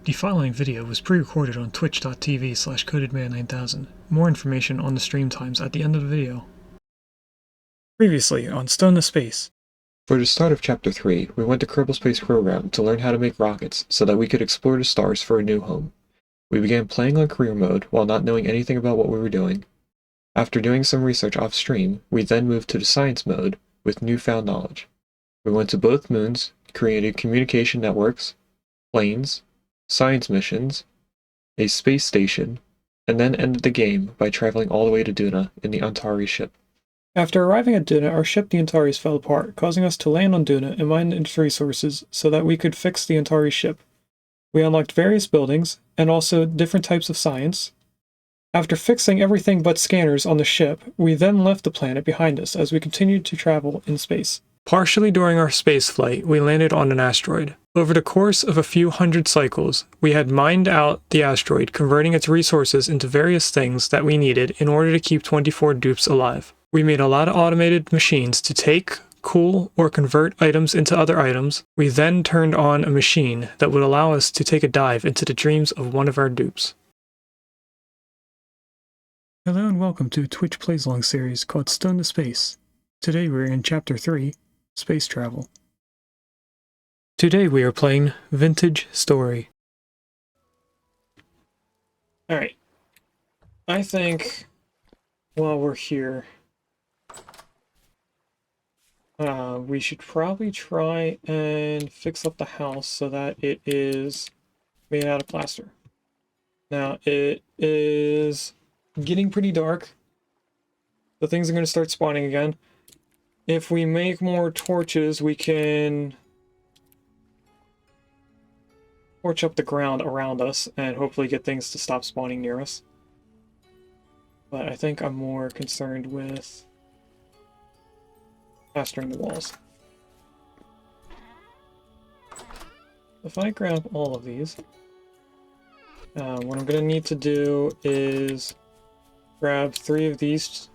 The following video was pre-recorded on twitch.tv/codedman9000. More information on the stream times at the end of the video. Previously on Stone to Space. For the start of Chapter 3, we went to Kerbal Space Program to learn how to make rockets so that we could explore the stars for a new home. We began playing on career mode while not knowing anything about what we were doing. After doing some research off-stream, we then moved to the science mode with newfound knowledge. We went to both moons, created communication networks, planes, science missions, a space station, and then ended the game by traveling all the way to Duna in the Antari ship. After arriving at Duna, our ship the Antares fell apart, causing us to land on Duna and mine its resources so that we could fix the Antari ship. We unlocked various buildings, and also different types of science. After fixing everything but scanners on the ship, we then left the planet behind us as we continued to travel in space. Partially during our space flight, we landed on an asteroid. Over the course of a few hundred cycles, we had mined out the asteroid, converting its resources into various things that we needed in order to keep 24 dupes alive. We made a lot of automated machines to take, cool, or convert items into other items. We then turned on a machine that would allow us to take a dive into the dreams of one of our dupes. Hello and welcome to a Twitch Plays Along series called Stone to Space. Today we're in Chapter 3, Space Travel. Today we are playing Vintage Story. Alright. I think while we're here, we should probably try and fix up the house so that it is made out of plaster. Now, it is getting pretty dark. The things are going to start spawning again. If we make more torches, we can torch up the ground around us and hopefully get things to stop spawning near us. But I think I'm more concerned with plastering the walls. If I grab all of these, what I'm going to need to do is grab 3 of these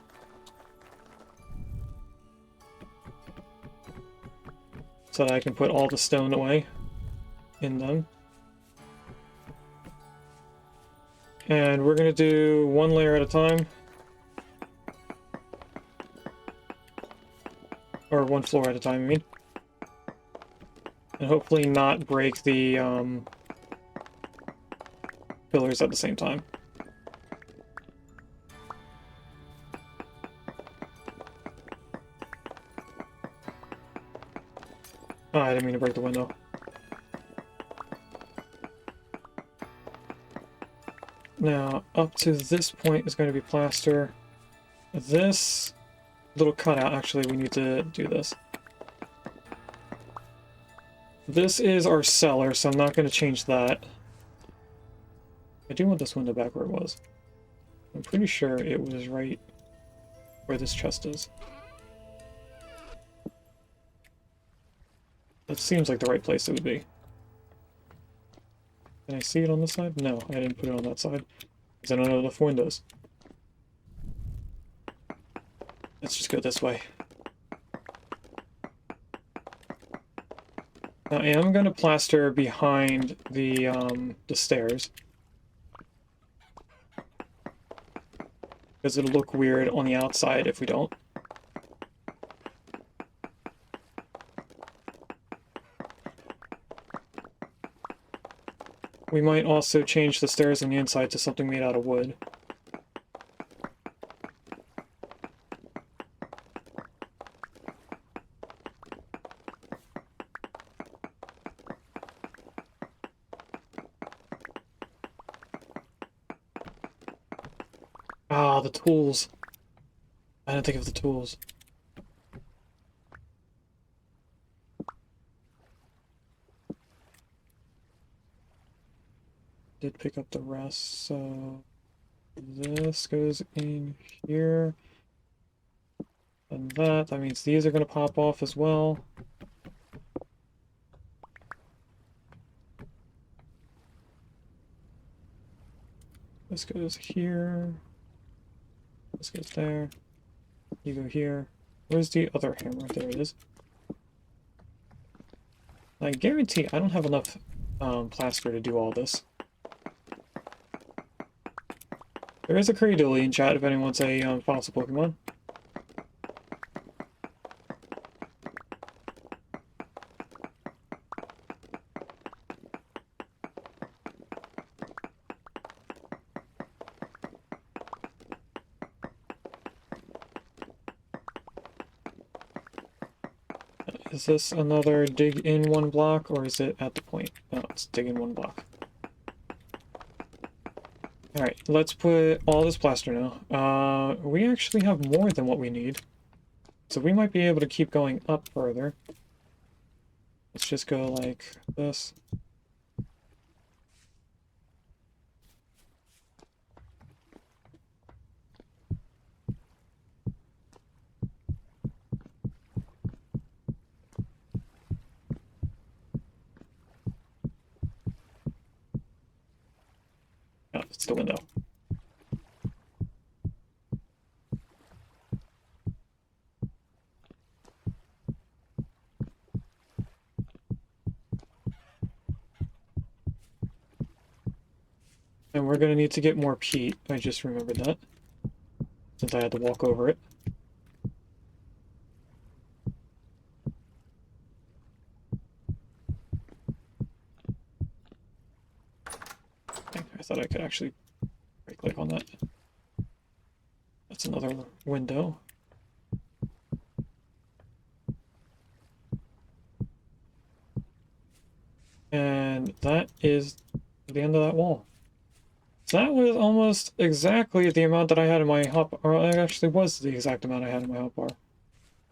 so that I can put all the stone away in them. And we're going to do 1 layer at a time. Or 1 floor at a time, I mean. And hopefully not break the pillars at the same time. Oh, I didn't mean to break the window. Now, up to this point is going to be plaster. This little cutout, actually, we need to do this. This is our cellar, so I'm not going to change that. I do want this window back where it was. I'm pretty sure it was right where this chest is. That seems like the right place it would be. Can I see it on this side? No, I didn't put it on that side, because I don't have enough windows. Let's just go this way. Now, I am going to plaster behind the stairs, because it'll look weird on the outside if we don't. We might also change the stairs on the inside to something made out of wood. Ah, the tools. I didn't think of the tools. Did pick up the rest, so this goes in here. And that means these are going to pop off as well. This goes here. This goes there. You go here. Where's the other hammer? There it is. I guarantee I don't have enough plaster to do all this. There is a Cradily in chat if anyone wants a fossil Pokemon. Is this another dig in one block, or is it at the point? No, it's dig in one block. Alright, let's put all this plaster now. We actually have more than what we need. So we might be able to keep going up further. Let's just go like this. Oh, it's the window. And we're going to need to get more peat. I just remembered that, since I had to walk over it. I thought I could actually right-click on that. That's another window. And that is the end of that wall. So that was almost exactly the amount that I had in my hot bar, or it actually was the exact amount I had in my hot bar.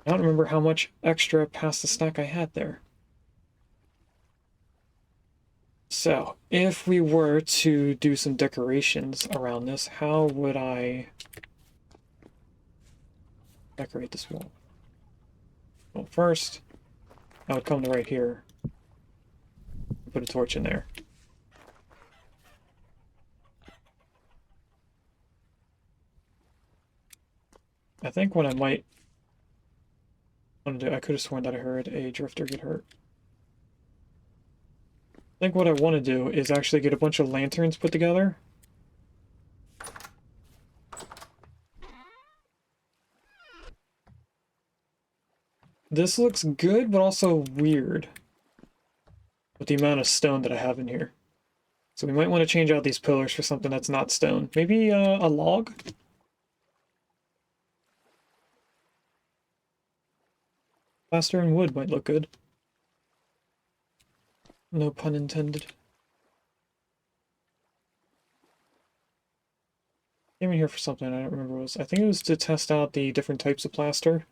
I don't remember how much extra past the stack I had there. So, if we were to do some decorations around this, how would I decorate this wall? Well, first, I would come to right here, put a torch in there. I think what I might want to do, I could have sworn that I heard a drifter get hurt. I think what I want to do is actually get a bunch of lanterns put together. This looks good, but also weird with the amount of stone that I have in here. So we might want to change out these pillars for something that's not stone. Maybe a log? Plaster and wood might look good. No pun intended. Came in here for something, I don't remember what it was. I think it was to test out the different types of plaster.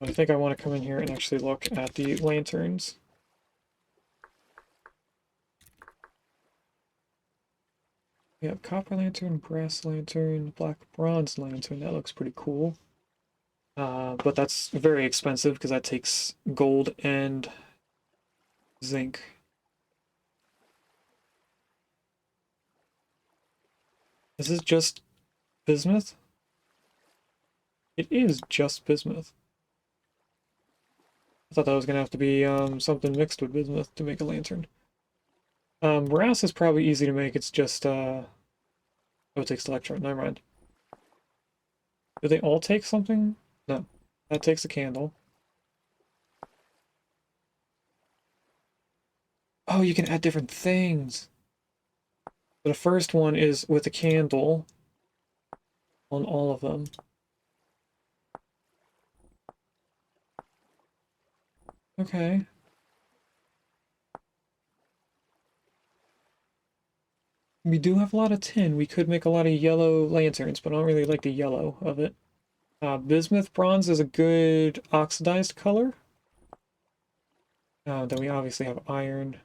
But I think I want to come in here and actually look at the lanterns. We have copper lantern, brass lantern, black bronze lantern. That looks pretty cool. But that's very expensive because that takes gold and zinc. Is this just bismuth? It is just bismuth. I thought that was going to have to be something mixed with bismuth to make a lantern. Brass is probably easy to make. It's just, oh, it takes electron. Never mind. Do they all take something? No. That takes a candle. Oh, you can add different things. The first one is with a candle on all of them. Okay. We do have a lot of tin. We could make a lot of yellow lanterns, but I don't really like the yellow of it. Bismuth bronze is a good oxidized color. Then we obviously have iron.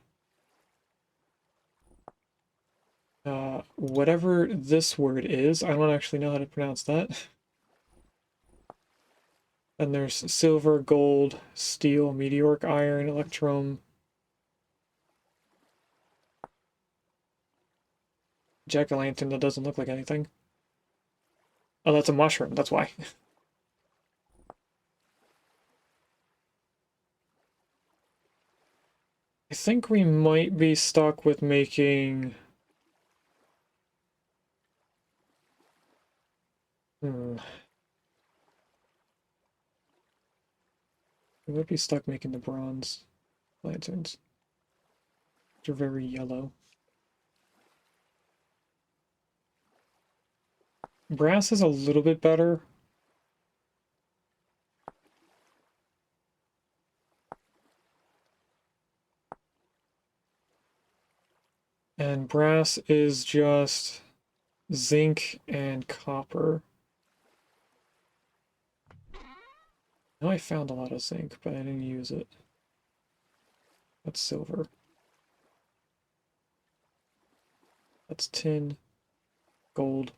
Whatever this word is, I don't actually know how to pronounce that. Then there's silver, gold, steel, meteoric iron, electrum, jack-o'-lantern that doesn't look like anything. Oh, that's a mushroom, that's why. I think we might be stuck with making... We might be stuck making the bronze lanterns. Which are very yellow. Brass is a little bit better. And brass is just zinc and copper. I know I found a lot of zinc, but I didn't use it. That's silver. That's tin, gold.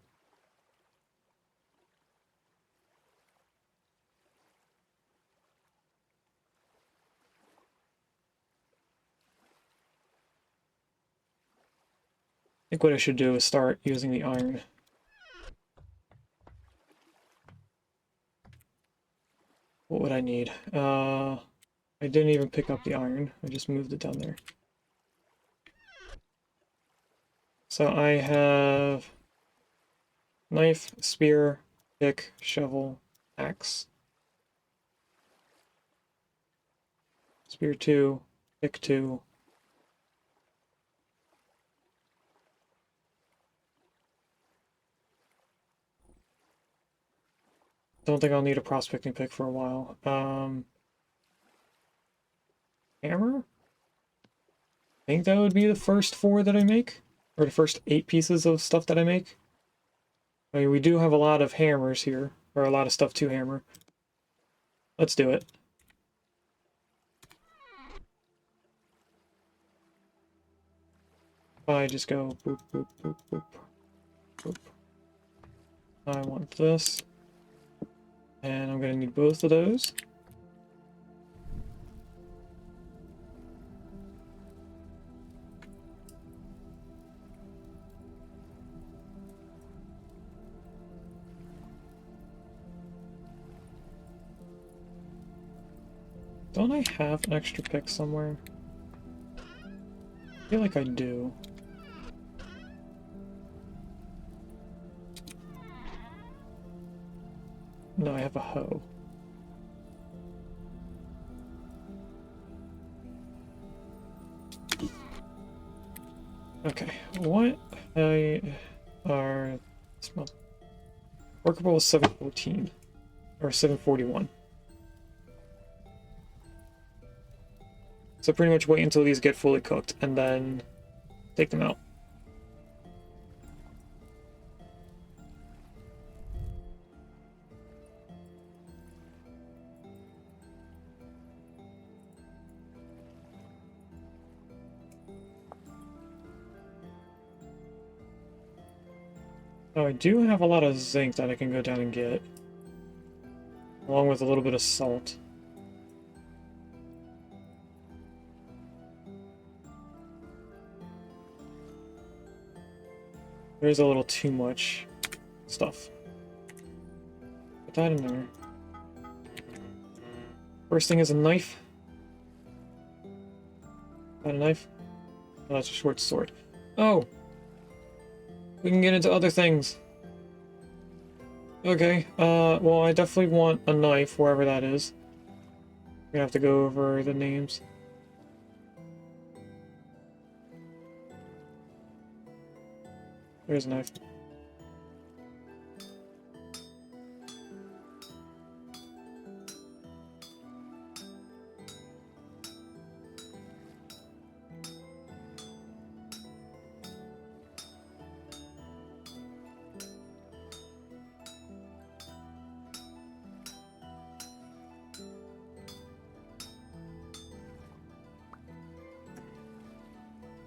I think what I should do is start using the iron. What would I need? I didn't even pick up the iron. I just moved it down there. So I have knife, spear, pick, shovel, axe. Spear 2, pick 2. Don't think I'll need a prospecting pick for a while. Hammer? I think that would be the first 4 that I make. Or the first 8 pieces of stuff that I make. I mean, we do have a lot of hammers here. Or a lot of stuff to hammer. Let's do it. I just go boop, boop, boop, boop, boop. I want this. And I'm going to need both of those. Don't I have an extra pick somewhere? I feel like I do. No, I have a hoe. Okay, what are... Workable is 714. Or 741. So pretty much wait until these get fully cooked, and then take them out. Oh, I do have a lot of zinc that I can go down and get. Along with a little bit of salt. There's a little too much stuff. Put that in there. First thing is a knife. Got a knife? Oh, that's a short sword. Oh! We can get into other things. Okay, well, I definitely want a knife, wherever that is. We're gonna have to go over the names. There's a knife.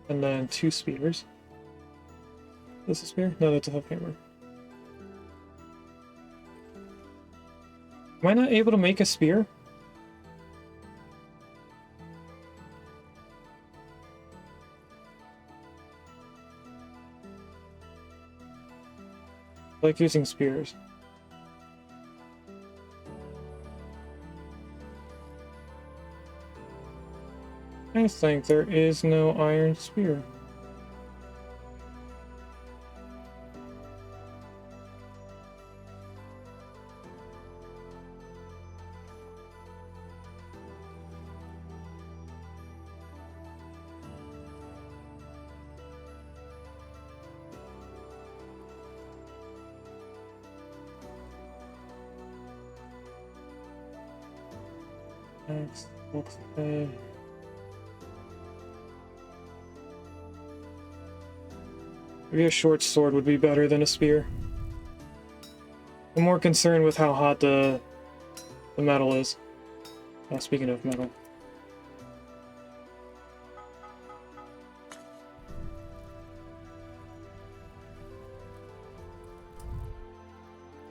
And then 2 spears. This a spear? No, that's a hook hammer. Am I not able to make a spear? I like using spears. I think there is no iron spear. Next, maybe a short sword would be better than a spear. I'm more concerned with how hot the metal is. Speaking of metal.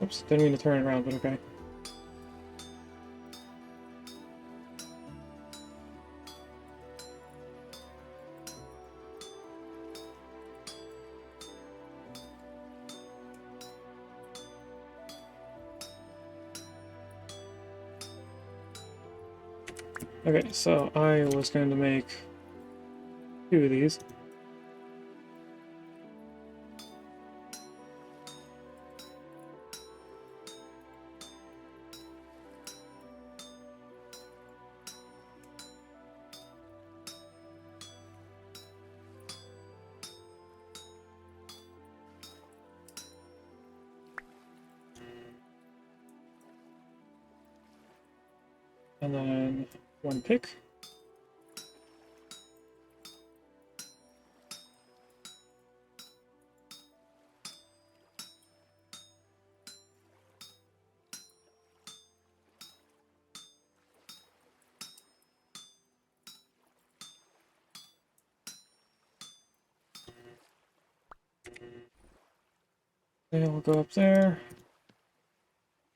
Oops, didn't mean to turn it around, but okay. Okay, so I was going to make 2 of these. And then 1 pick. Then we'll go up there.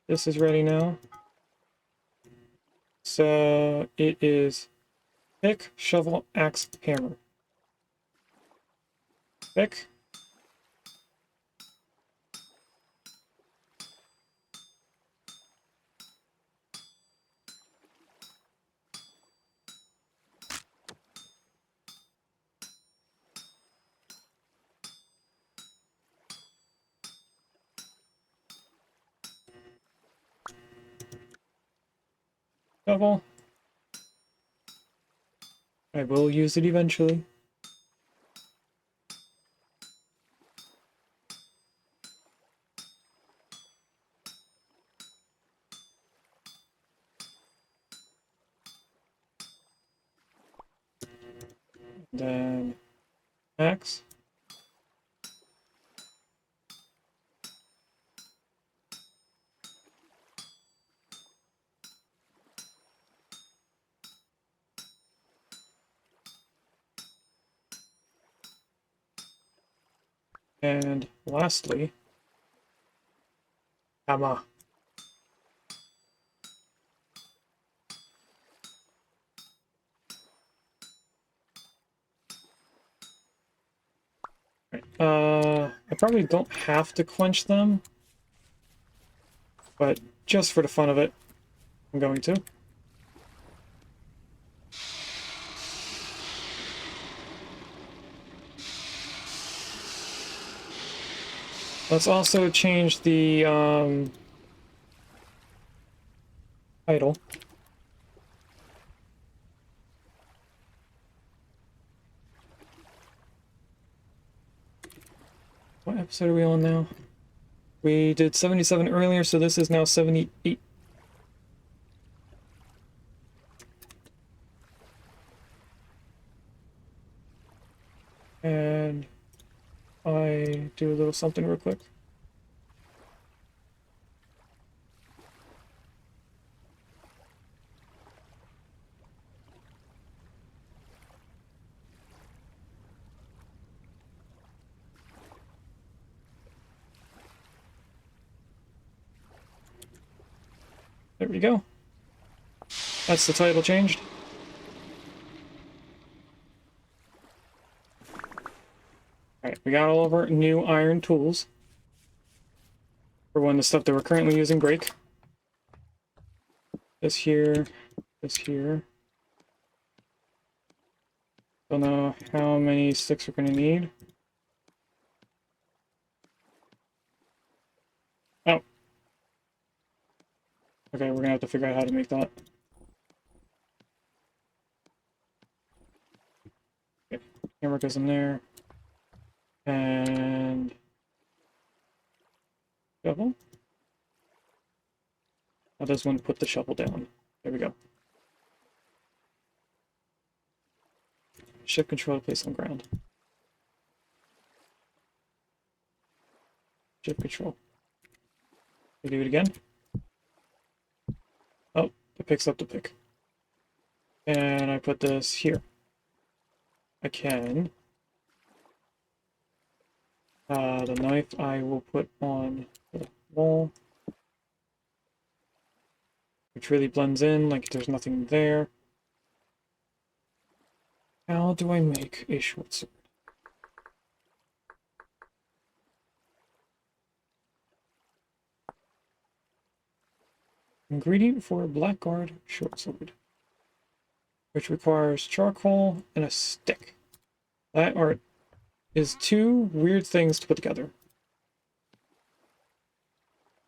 This is ready now. So it is pick, shovel, axe, hammer. Pick. Shovel. I will use it eventually. Then axe. And lastly, hammer. I probably don't have to quench them, but just for the fun of it, I'm going to. Let's also change the title. What episode are we on now? We did 77 earlier, so this is now 78. And I do a little something real quick. There we go. That's the title changed. Alright, we got all of our new iron tools. For when the stuff that we're currently using break. This here, this here. Don't know how many sticks we're gonna need. Oh. Okay, we're gonna have to figure out how to make that. Okay, camera goes in there. And shovel. How does one put the shovel down? There we go. Shift control to place on ground. Shift control. We do it again. Oh, it picks up the pick. And I put this here. I can. The knife I will put on the wall, which really blends in like there's nothing there. How do I make a short sword? Ingredient for a blackguard short sword, which requires charcoal and a stick. That is two weird things to put together.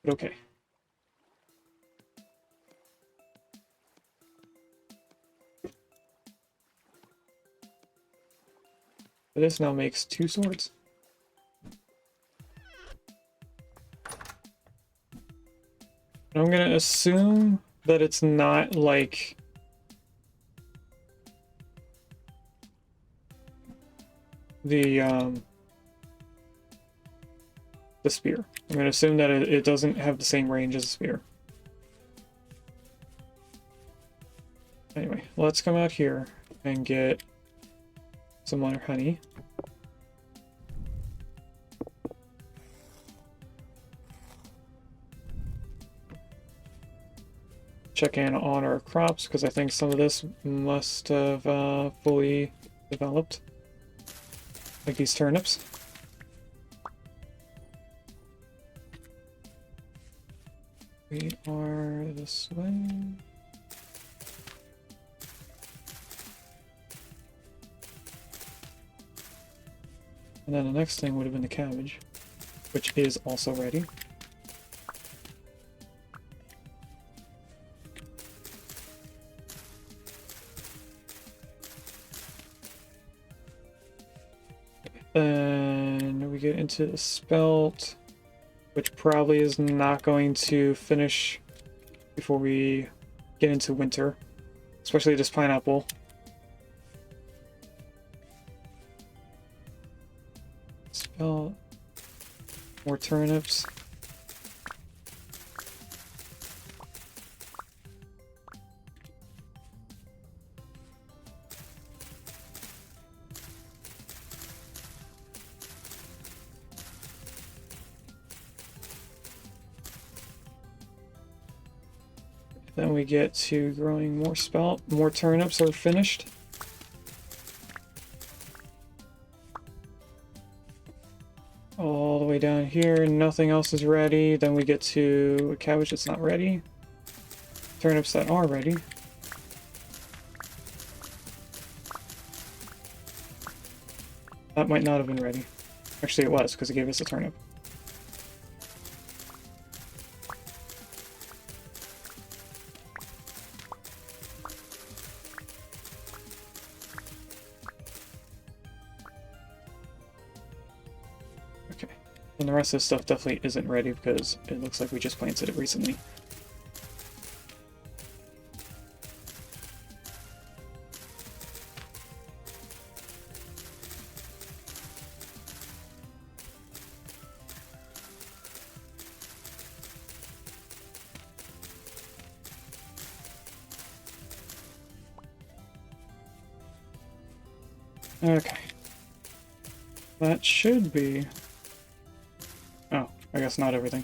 But okay. So this now makes two swords. I'm gonna assume that it's not like the spear. I'm gonna assume that it doesn't have the same range as the spear. Anyway, let's come out here and get some more honey. Check in on our crops, because I think some of this must have fully developed. Like these turnips. We are this way. And then the next thing would have been the cabbage, which is also ready. Then we get into the spelt, which probably is not going to finish before we get into winter, especially this pineapple. Spelt, more turnips. Then we get to growing more spelt. More turnips are finished. All the way down here, nothing else is ready. Then we get to a cabbage that's not ready. Turnips that are ready. That might not have been ready. Actually, it was, because it gave us a turnip. And the rest of this stuff definitely isn't ready because it looks like we just planted it recently. Okay. That should be... Oh, I guess not everything.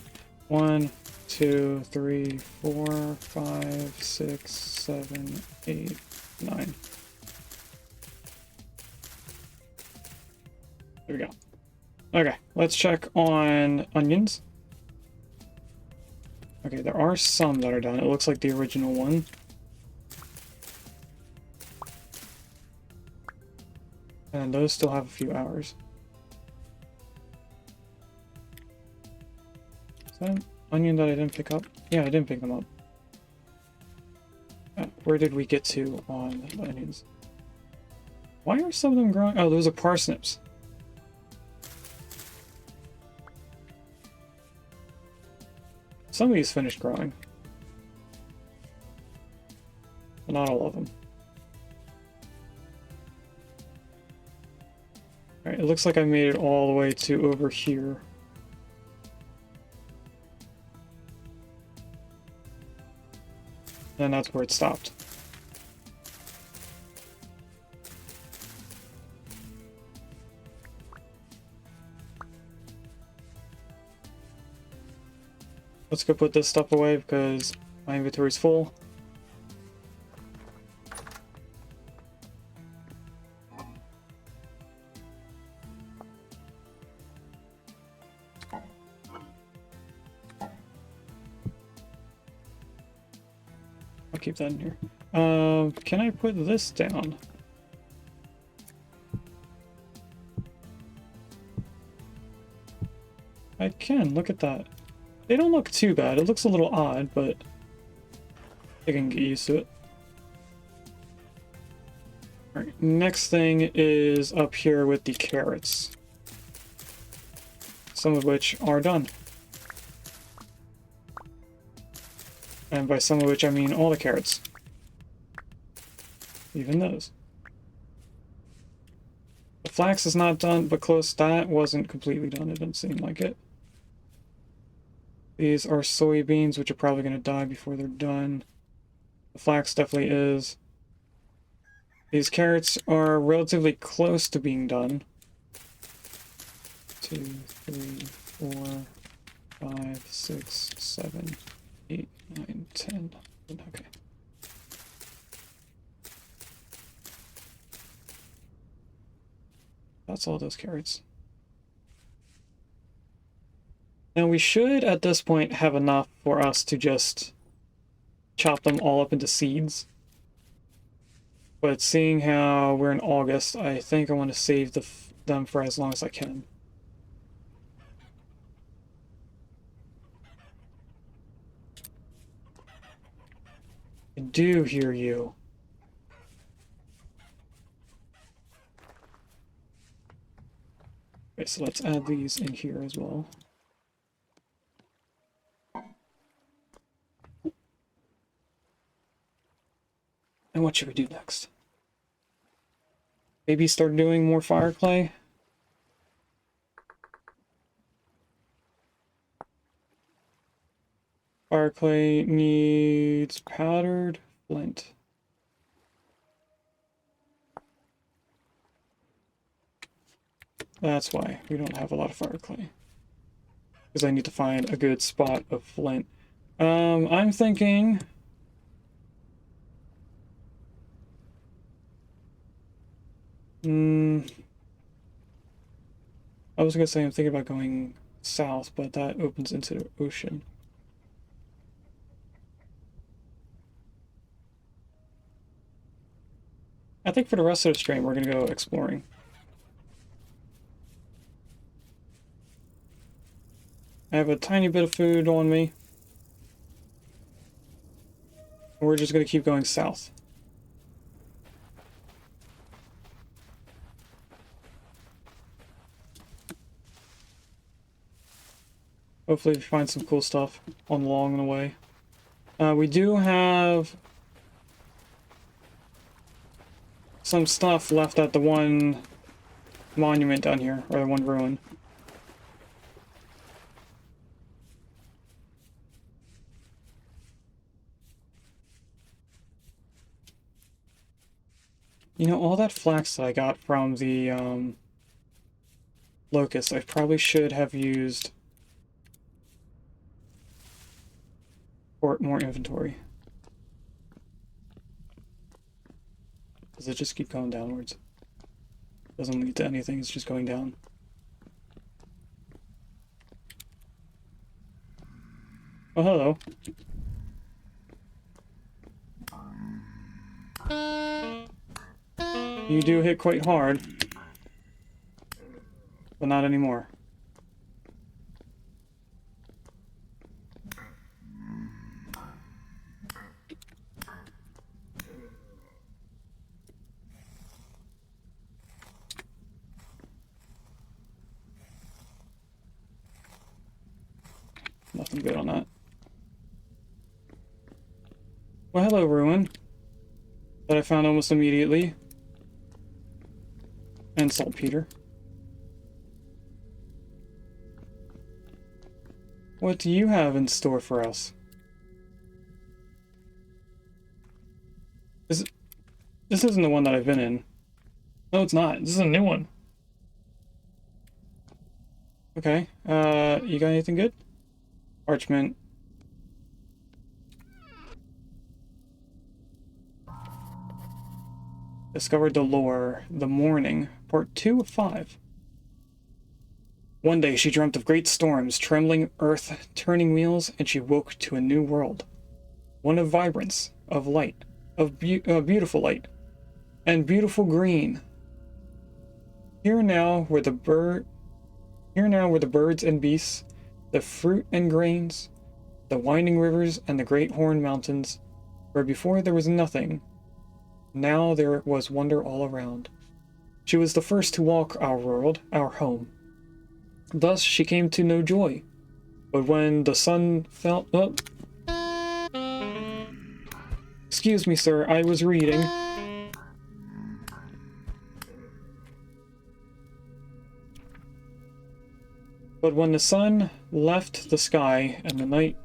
1, 2, 3, 4, 5, 6, 7, 8, 9. There we go. Okay, let's check on onions. Okay, there are some that are done. It looks like the original one. And those still have a few hours. Is that an onion that I didn't pick up? Yeah, I didn't pick them up. Where did we get to on the onions? Why are some of them growing? Oh, those are parsnips. Some of these finished growing. But not all of them. Alright, it looks like I made it all the way to over here. And that's where it stopped. Let's go put this stuff away because my inventory's full. I'll keep that in here. Can I put this down? I can, look at that. They don't look too bad. It looks a little odd, but I can get used to it. Alright, next thing is up here with the carrots. Some of which are done. And by some of which I mean all the carrots. Even those. The flax is not done, but close. That wasn't completely done. It didn't seem like it. These are soybeans, which are probably going to die before they're done. The flax definitely is. These carrots are relatively close to being done. 2, 3, 4, 5, 6, 7, 8, 9, 10. Okay. That's all those carrots. Now we should, at this point, have enough for us to just chop them all up into seeds. But seeing how we're in August, I think I want to save them for as long as I can. I do hear you. Okay, so let's add these in here as well. And what should we do next? Maybe start doing more fire clay? Fire clay needs powdered flint. That's why we don't have a lot of fire clay. Because I need to find a good spot of flint. I'm thinking... I was gonna say I'm thinking about going south, but that opens into the ocean. I think for the rest of the stream, we're gonna go exploring. I have a tiny bit of food on me. We're just gonna keep going south. Hopefully we find some cool stuff along the way. We do have some stuff left at the one monument down here, or the one ruin. You know, all that flax that I got from the locust, I probably should have used for more inventory. Does it just keep going downwards? Doesn't lead to anything, it's just going down. Oh, hello. You do hit quite hard. but not anymore. Nothing good on that. Well, hello, ruin. That I found almost immediately. And saltpeter. What do you have in store for us? This isn't the one that I've been in. No, it's not. This is a new one. Okay. You got anything good? Parchment. Discovered the lore. The morning. Part 2 of 5. One day she dreamt of great storms, trembling earth, turning wheels, and she woke to a new world. One of vibrance, of light, of beautiful light, and beautiful green. Here now were the birds and beasts, the fruit and grains, the winding rivers and the great horn mountains, where before there was nothing. Now there was wonder all around. She was the first to walk our world, our home. Thus she came to know joy. But when the sun fell... Oh. Excuse me, sir, I was reading. But when the sun left the sky and the night...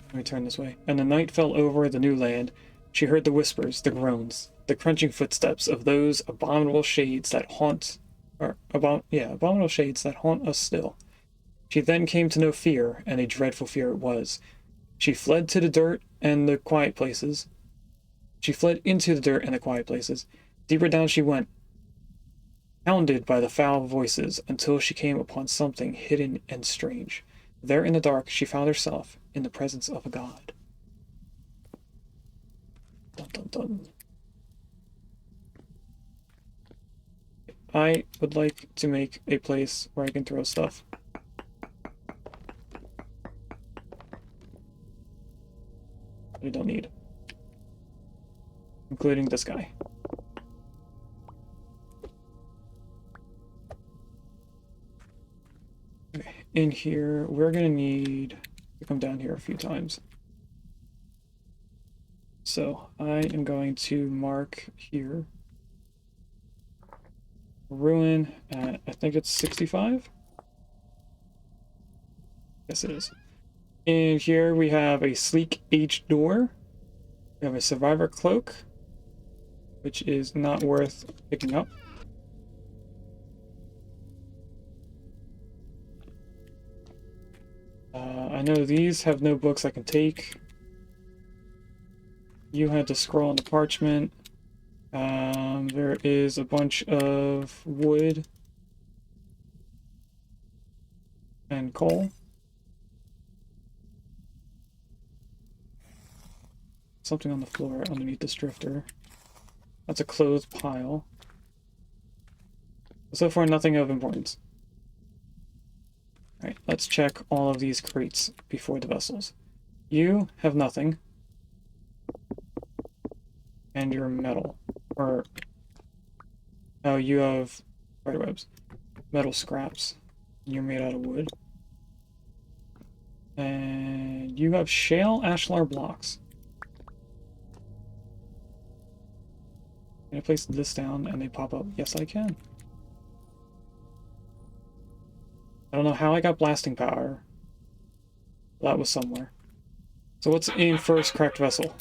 Let me turn this way. And the night fell over the new land, she heard the whispers, the groans, the crunching footsteps of those abominable shades that haunt... abominable shades that haunt us still. She then came to know fear, and a dreadful fear it was. She fled to the dirt and the quiet places. She fled into the dirt and the quiet places. Deeper down she went, hounded by the foul voices, until she came upon something hidden and strange. There in the dark she found herself in the presence of a god. Dun, dun, dun. I would like to make a place where I can throw stuff. I don't need. Including this guy. Okay, in here, we're gonna need to come down here a few times. So, I am going to mark here. Ruin at, I think it's 65? Yes, it is. In here we have a sleek H door. We have a survivor cloak, which is not worth picking up. I know these have no books I can take. You had to scroll on the parchment. There is a bunch of wood and coal. Something on the floor underneath this drifter. That's a clothes pile. So far, nothing of importance. Alright, let's check all of these crates before the vessels. You have nothing. And you're metal. Or... Oh, you have spiderwebs. Metal scraps. You're made out of wood. And you have shale ashlar blocks. Can I place this down and they pop up? Yes, I can. I don't know how I got blasting power. That was somewhere. So what's in first cracked vessel?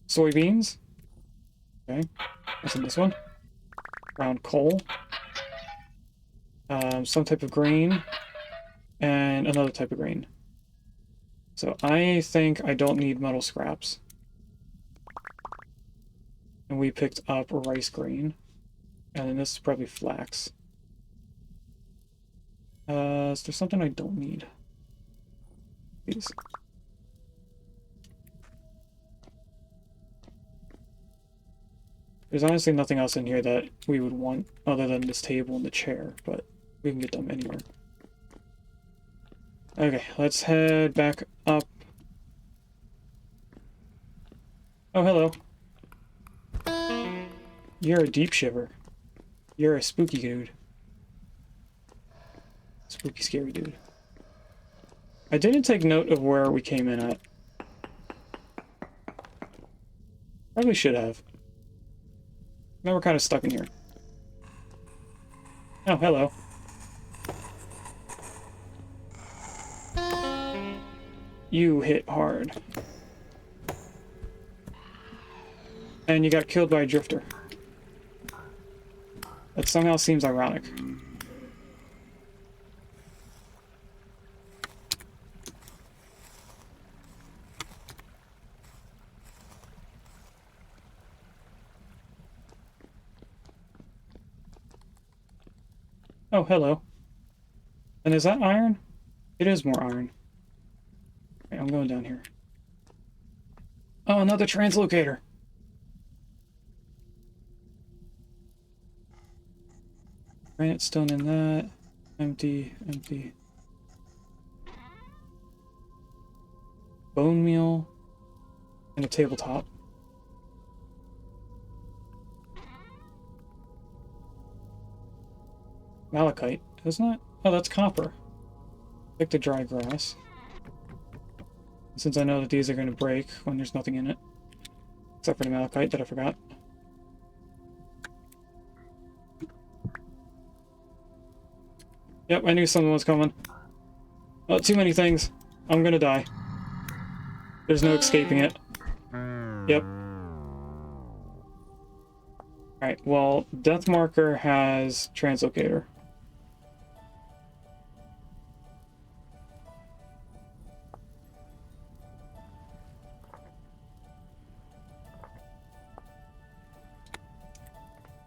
Soybeans. Okay. What's in this one? Ground coal. Some type of grain. And another type of grain. So I think I don't need metal scraps. And we picked up rice grain. And then this is probably flax. Is there something I don't need? These. There's honestly nothing else in here that we would want other than this table and the chair, but We can get them anywhere. Okay, let's head back up. Oh, hello. You're a deep shiver. You're a spooky dude. Spooky, scary dude. I didn't take note of where we came in at. Probably should have. Now we're kind of stuck in here. Oh, hello. You hit hard. And you got killed by a drifter. That somehow seems ironic. Oh, hello. And is that iron? It is more iron. Okay, I'm going down here. Oh, another translocator. Granite stone in that. Empty, empty. Bone meal. And a tabletop. Malachite, isn't it? Oh, that's copper. Pick the dry grass. Since I know that these are going to break when there's nothing in it. Except for the malachite that I forgot. Yep, I knew something was coming. Oh, too many things. I'm gonna die. There's no escaping it. Yep. Alright, well, Death Marker has Translocator.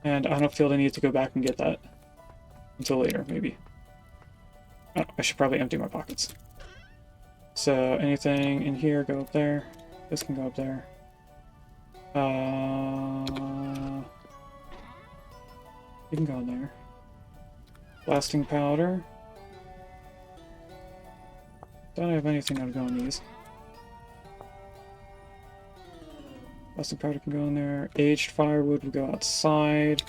And I don't feel the need to go back and get that. Until later, maybe. Oh, I should probably empty my pockets. So, anything in here, go up there. This can go up there. You can go in there. Blasting powder. Don't have anything that would go in these. Blasting powder can go in there. Aged firewood will go outside.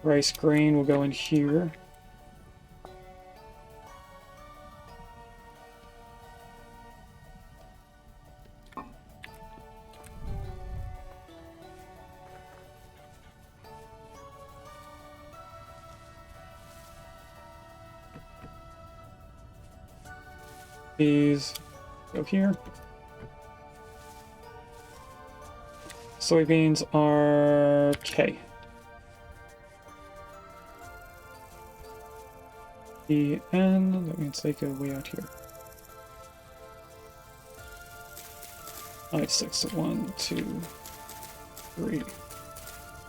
Rice grain will go in here. These go here. Soybeans are K. The N, that means they go way out here. I have 6. So 1, 2, 3,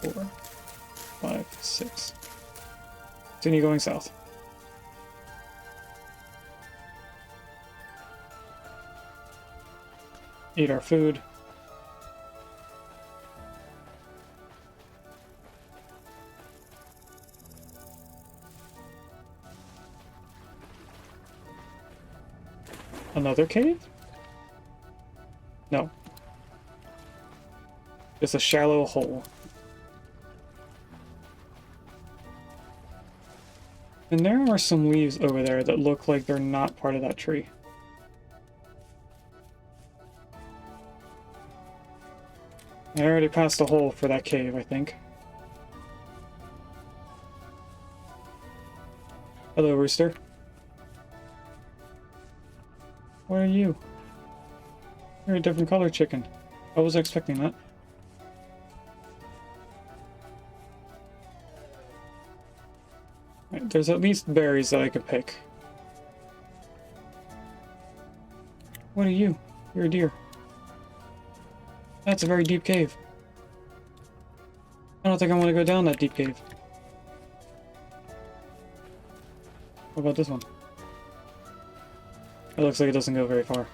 4, 5, 6. Continue going south. Eat our food. Another cave? No. It's a shallow hole. And there are some leaves over there that look like they're not part of that tree. I already passed a hole for that cave, I think. Hello, rooster. What are you? You're a different color chicken. I wasn't expecting that. Right, there's at least berries that I could pick. What are you? You're a deer. That's a very deep cave. I don't think I want to go down that deep cave. What about this one? It looks like it doesn't go very far.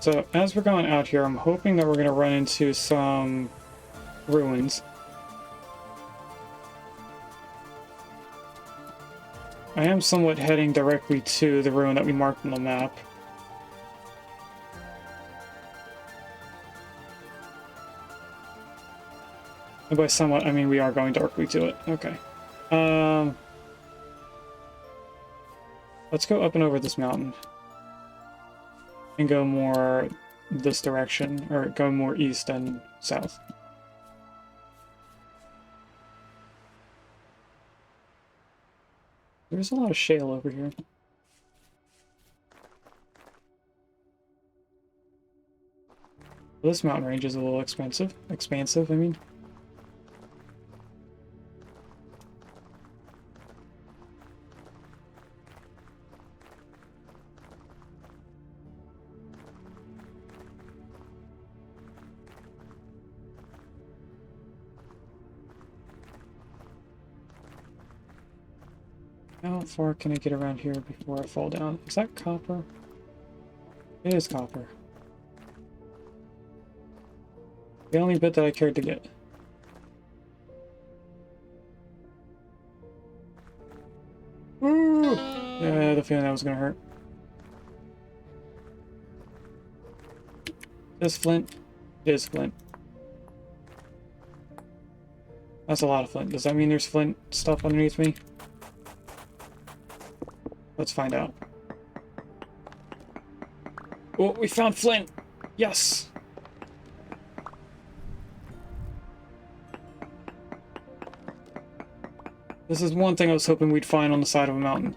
So as we're going out here, I'm hoping that we're going to run into some ruins. I am somewhat heading directly to the ruin that we marked on the map. And by somewhat, I mean we are going directly to it. Okay. Let's go up and over this mountain. And go more this direction, or go more east and south. There's a lot of shale over here. Well, this mountain range is a little expansive, I mean. How far can I get around here before I fall down? Is that copper? It is copper. The only bit that I cared to get. Woo! Yeah, I had a feeling that was gonna hurt. This flint is flint. That's a lot of flint. Does that mean there's flint stuff underneath me? Let's find out. Oh, we found flint! Yes! This is one thing I was hoping we'd find on the side of a mountain.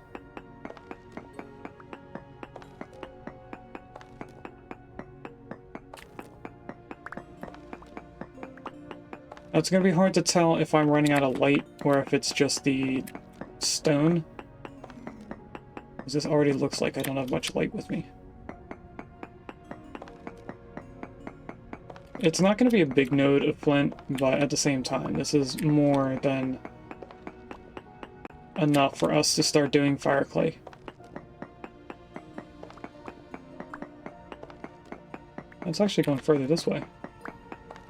Now, it's gonna be hard to tell if I'm running out of light or if it's just the stone. Because this already looks like I don't have much light with me. It's not going to be a big node of flint, but at the same time, this is more than enough for us to start doing fire clay. It's actually going further this way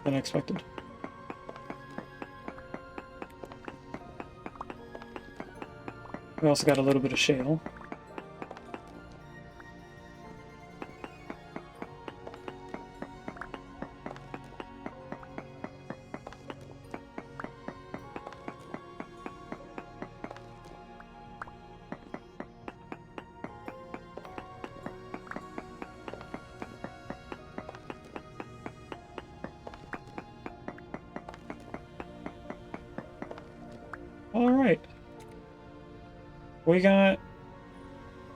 than I expected. We also got a little bit of shale. Alright. We got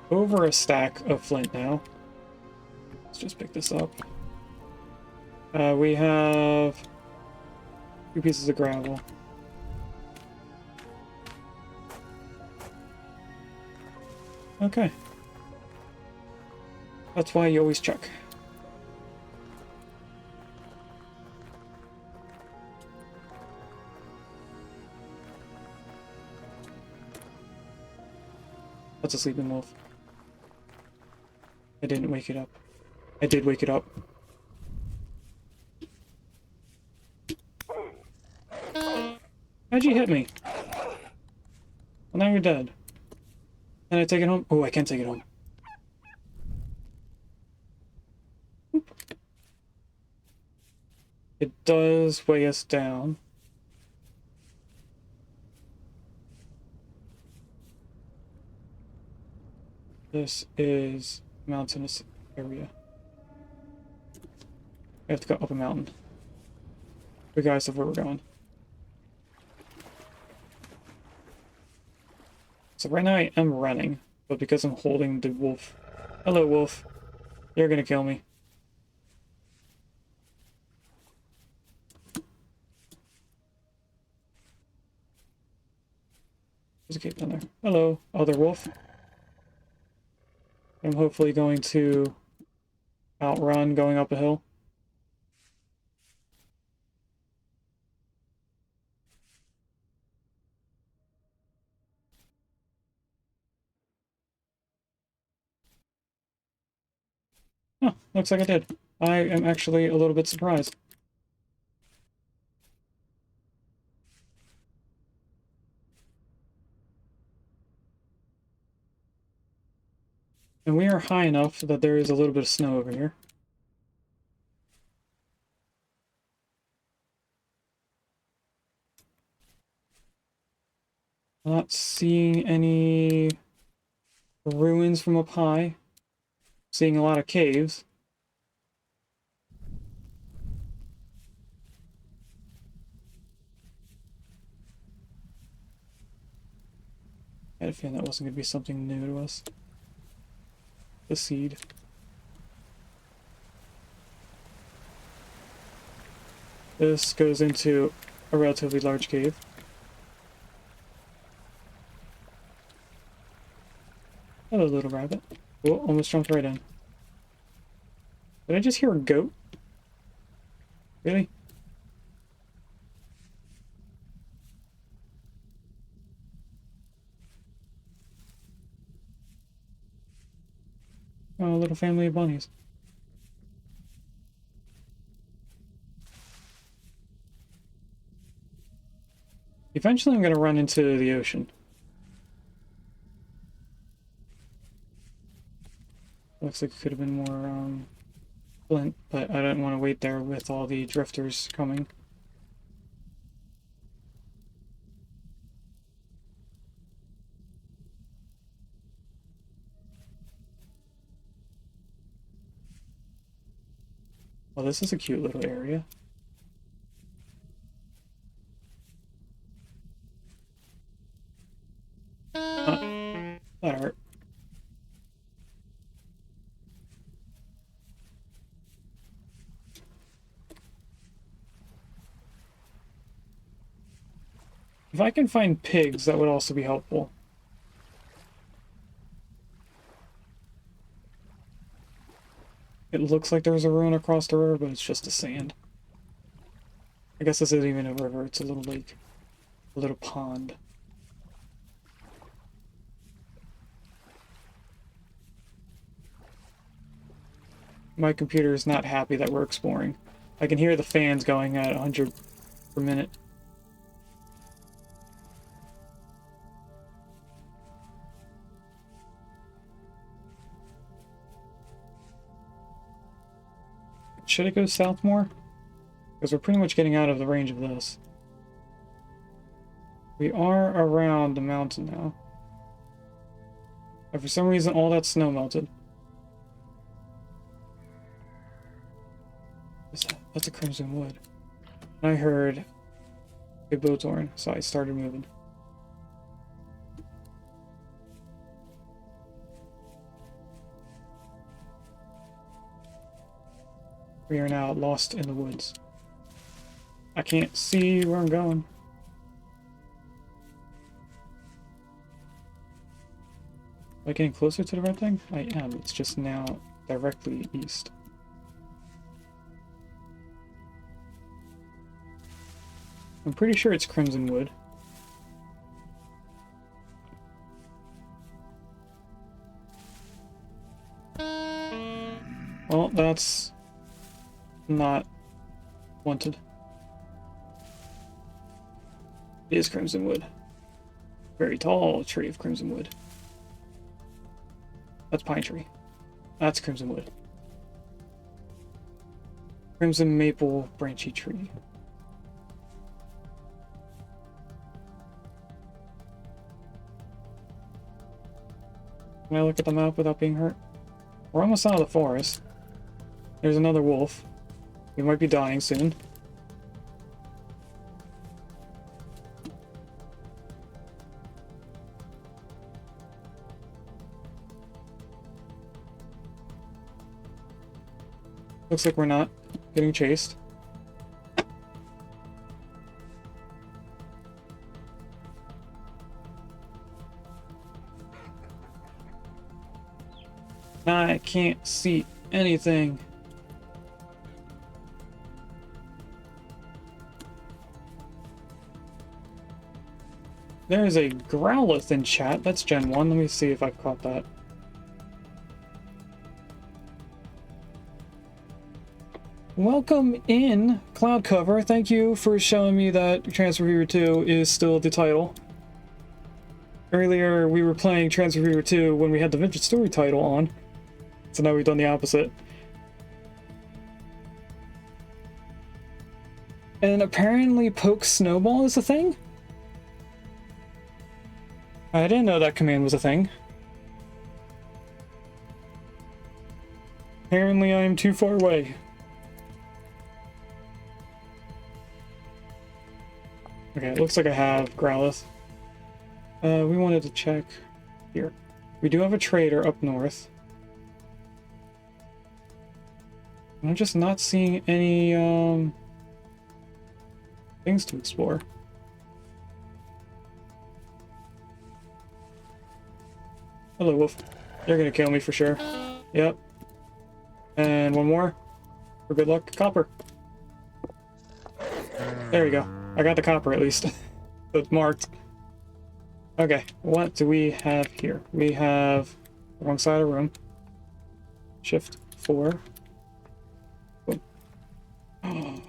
over a stack of flint now. Let's just pick this up. We have 2 pieces of gravel. Okay. That's why you always check. That's a sleeping wolf. I didn't wake it up. I did wake it up. How'd you hit me? Well, now you're dead. Can I take it home? Oh, I can't take it home. Oop. It does weigh us down. This is mountainous area. We have to go up a mountain. Regardless of where we're going. So right now I am running, but because I'm holding the wolf. Hello, wolf. You're gonna kill me. There's a cave down there. Hello, other wolf. I'm hopefully going to outrun going up a hill. Oh, looks like I did. I am actually a little bit surprised. And we are high enough that there is a little bit of snow over here. Not seeing any ruins from up high. Seeing a lot of caves. I had a feeling that wasn't going to be something new to us. The seed. This goes into a relatively large cave. Hello, little rabbit. Oh, almost jumped right in. Did I just hear a goat? Really? Oh, a little family of bunnies. Eventually I'm going to run into the ocean. Looks like it could have been more, flint, but I didn't want to wait there with all the drifters coming. Well, this is a cute little area. That hurt. If I can find pigs, that would also be helpful. It looks like there's a ruin across the river, but it's just the sand. I guess this isn't even a river, it's a little lake. A little pond. My computer is not happy that we're exploring. I can hear the fans going at 100 per minute. Should it go south more? Because we're pretty much getting out of the range of this. We are around the mountain now. And for some reason, all that snow melted. What's that? That's a crimson wood. And I heard a boat's horn, so I started moving. We are now lost in the woods. I can't see where I'm going. Am I getting closer to the red thing? I am. It's just now directly east. I'm pretty sure it's crimson wood. Well, that's not wanted. It is crimson wood. Very tall tree of crimson wood. That's pine tree. That's crimson wood. Crimson maple branchy tree. Can I look at the map without being hurt? We're almost out of the forest. There's another wolf. We might be dying soon. Looks like we're not getting chased. I can't see anything. There's a Growlithe in chat. That's Gen 1. Let me see if I've caught that. welcome in, Cloud Cover. Thank you for showing me that Transfer Fever 2 is still the title. Earlier, we were playing Transfer Fever 2 when we had the Vintage Story title on. So now we've done the opposite. And apparently poke snowball is a thing? I didn't know that command was a thing. Apparently I am too far away. Okay, it looks like I have Growlithe. We wanted to check here. We do have a trader up north. I'm just not seeing any things to explore. Hello, Wolf. You're gonna kill me for sure. Yep. And one more. For good luck, copper. There we go. I got the copper at least. It's marked. Okay, what do we have here? We have wrong side of the room. Shift 4. Boom. Oh,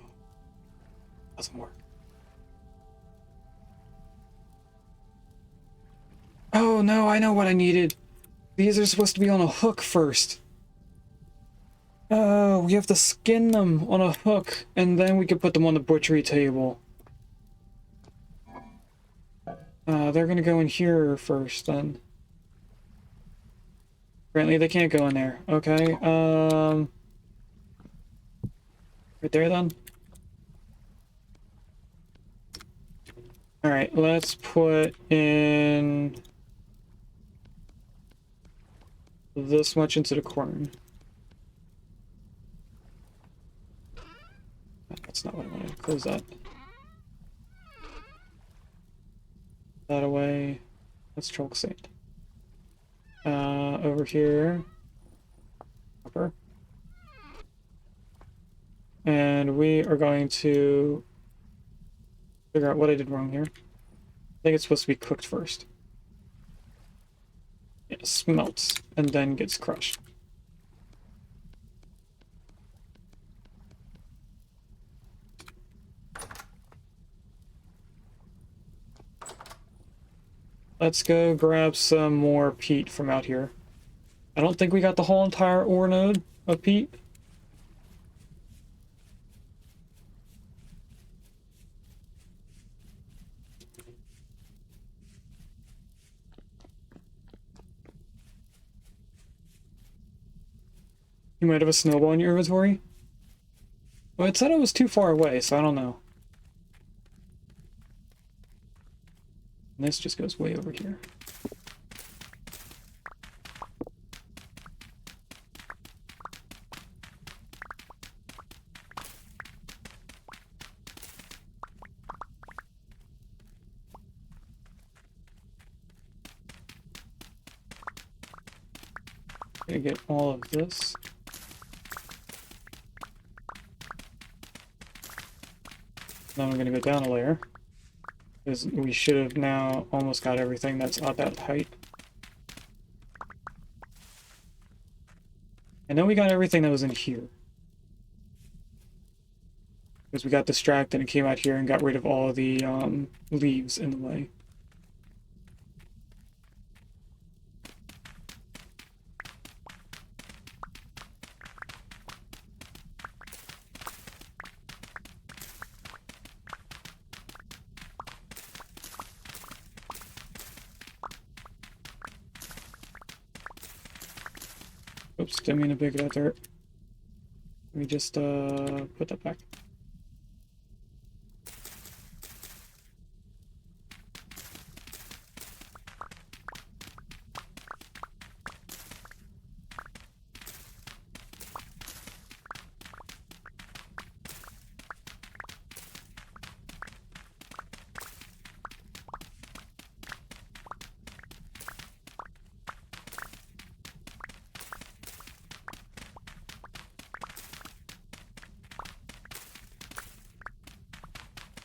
doesn't work. Oh no, I know what I needed. These are supposed to be on a hook first. Oh, we have to skin them on a hook, and then we can put them on the butchery table. They're gonna go in here first, then. Apparently they can't go in there. Okay, right there, then. Alright, let's put in this much into the corn. That's not what I wanted. Close that. That away. Let's chalk sand. Over here. Copper. And we are going to figure out what I did wrong here. I think it's supposed to be cooked first. It smelts and then gets crushed. Let's go grab some more peat from out here. I don't think we got the whole entire ore node of peat. You might have a snowball in your inventory. Well, it said it was too far away, so I don't know. And this just goes way over here. Gonna get all of this. Now I'm gonna go down a layer, because we should have now almost got everything that's at that height. And then we got everything that was in here. Because we got distracted and came out here and got rid of all the leaves in the way. Oops, didn't mean to pick that dirt. Let me just put that back.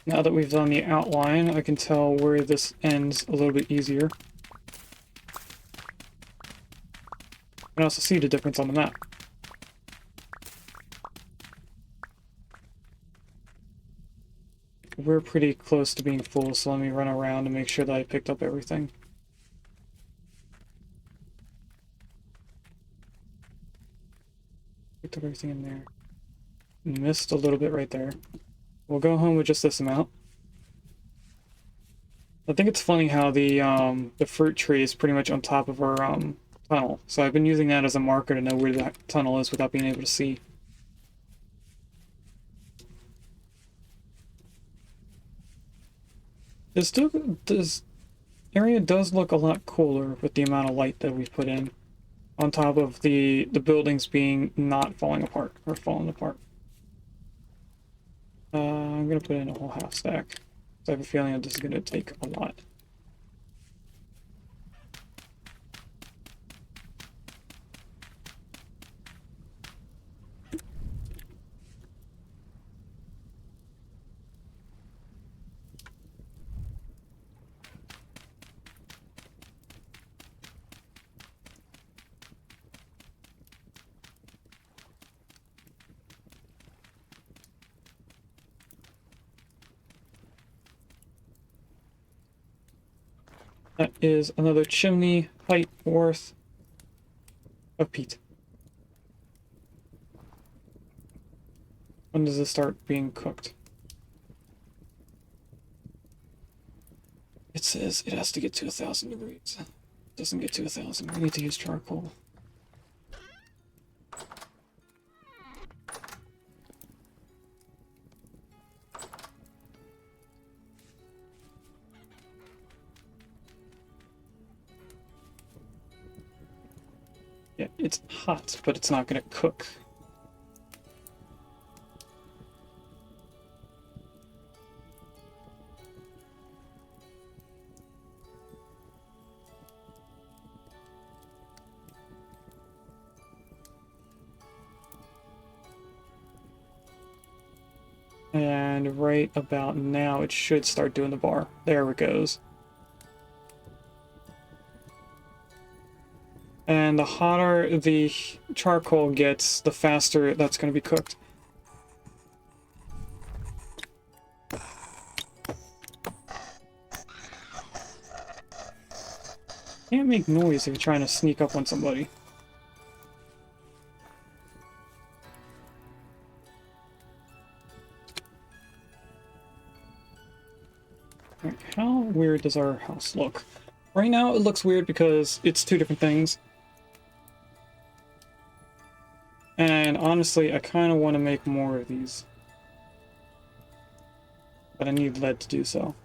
Now that we've done the outline, I can tell where this ends a little bit easier. You can also see the difference on the map. we're pretty close to being full, so let me run around and make sure that I picked up everything. Picked up everything in there. Missed a little bit right there. We'll go home with just this amount. I think it's funny how the fruit tree is pretty much on top of our tunnel. So I've been using that as a marker to know where that tunnel is without being able to see. This area does look a lot cooler with the amount of light that we put in, on top of the buildings being not falling apart or falling apart. I'm gonna put in a whole half stack. So I have a feeling that this is gonna take a lot. That is another chimney height worth of peat. When does this start being cooked? It says it has to get to 1,000 degrees. It doesn't get to 1,000. We need to use charcoal. Yeah, it's hot, but it's not gonna cook. And right about now, it should start doing the bar. There it goes. And the hotter the charcoal gets, the faster that's going to be cooked. Can't make noise if you're trying to sneak up on somebody. Alright, how weird does our house look? Right now it looks weird because it's two different things. And honestly, I kind of want to make more of these. But I need lead to do so.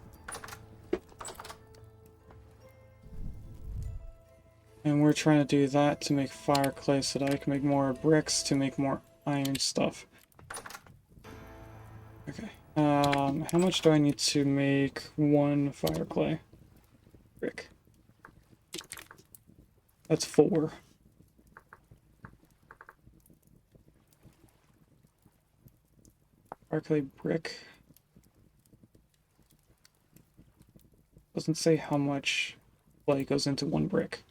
And we're trying to do that to make fire clay so that I can make more bricks to make more iron stuff. Okay. How much do I need to make one fire clay brick? That's 4. Fire clay brick. Doesn't say how much clay goes into one brick.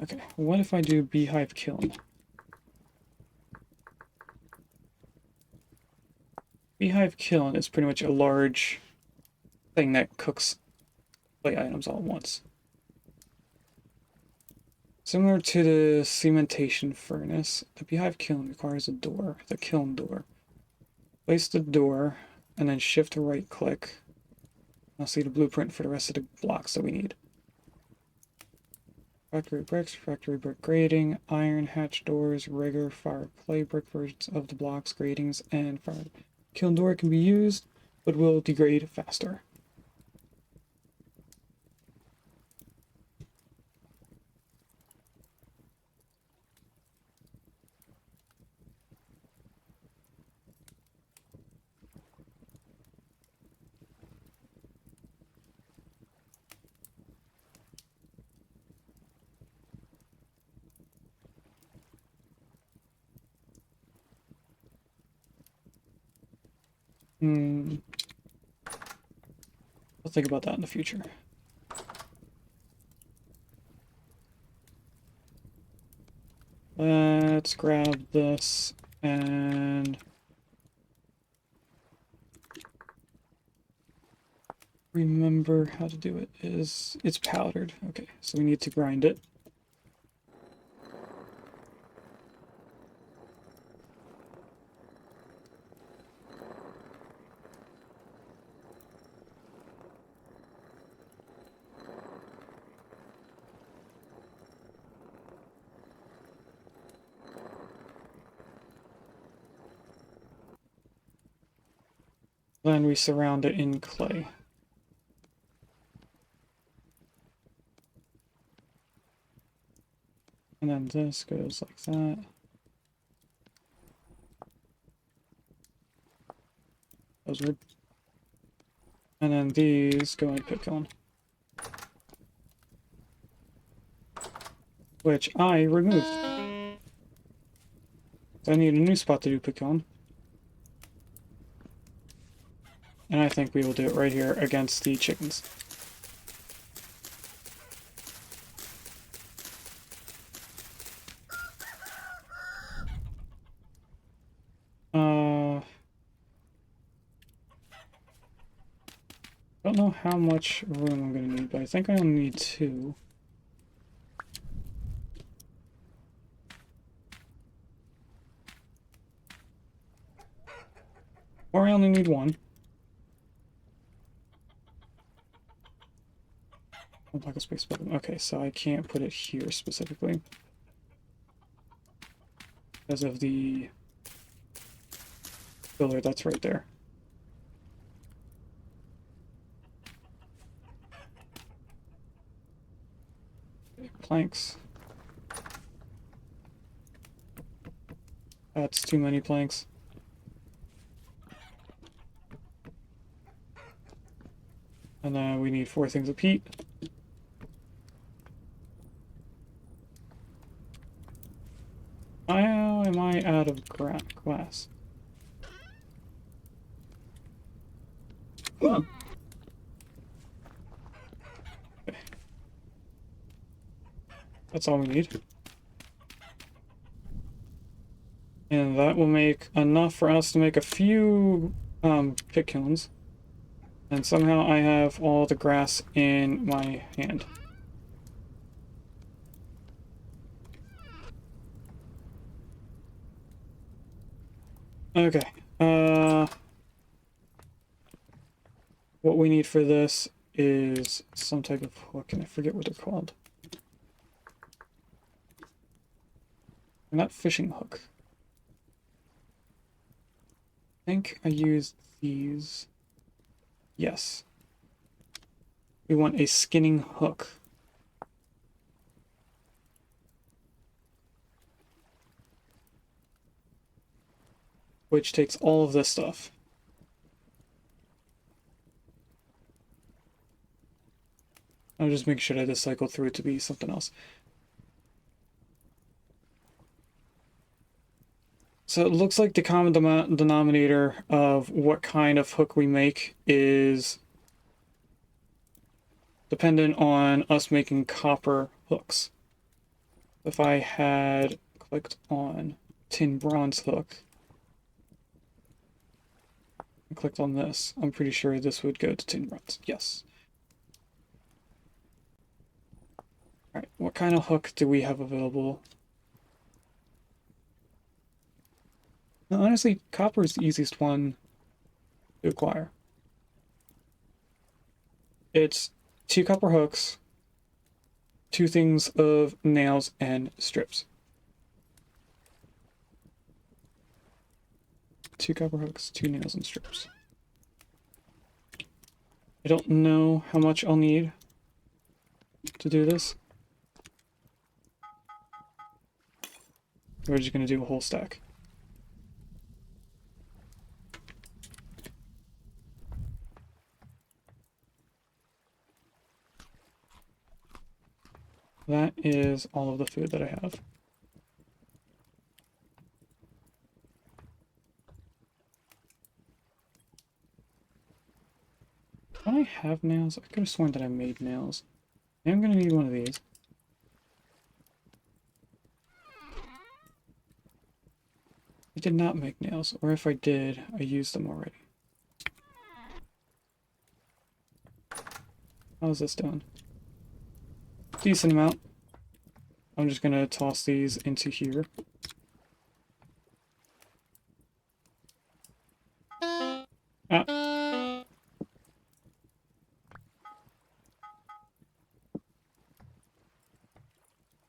Okay, what if I do beehive kiln? Beehive kiln is pretty much a large thing that cooks clay items all at once. Similar to the cementation furnace, the beehive kiln requires a door, the kiln door. Place the door, and then shift to right click. I'll see the blueprint for the rest of the blocks that we need. Factory bricks, factory brick grating, iron hatch doors, rigger, fire clay brick versions of the blocks, gratings, and fire kiln door can be used, but will degrade faster. I'll think about that in the future. Let's grab this and remember how to do it. It's powdered. Okay, so we need to grind it. Then we surround it in clay. And then this goes like that. Those are... And then these go in pick on. Which I removed. So I need a new spot to do pick on. And I think we will do it right here against the chickens. Don't know how much room I'm gonna need, but I think I only need 2. Or I only need 1. Like a space button. Okay, so I can't put it here specifically because of the pillar that's right there. Okay, planks. That's too many planks. And then we need 4 things of peat. How am I out of glass? Okay. That's all we need. And that will make enough for us to make a few pit kilns. And somehow I have all the grass in my hand. Okay. What we need for this is some type of hook, and I forget what they're called. They're not fishing hook. I think I used these. Yes. We want a skinning hook. Which takes all of this stuff. I'll just make sure that I cycle through it to be something else. So it looks like the common denominator of what kind of hook we make is dependent on us making copper hooks. If I had clicked on tin bronze hook and clicked on this, I'm pretty sure this would go to tin bronze. Yes. Alright, what kind of hook do we have available? Now, honestly, copper is the easiest one to acquire. It's 2 copper hooks, 2 things of nails and strips. 2 copper hooks, 2 nails and strips. I don't know how much I'll need to do this. We're just going to do a whole stack. That is all of the food that I have. Don't I have nails? I could have sworn that I made nails. I'm going to need one of these. did not make nails, or if I did, I used them already. How's this doing? Decent amount. I'm just gonna toss these into here. Ah.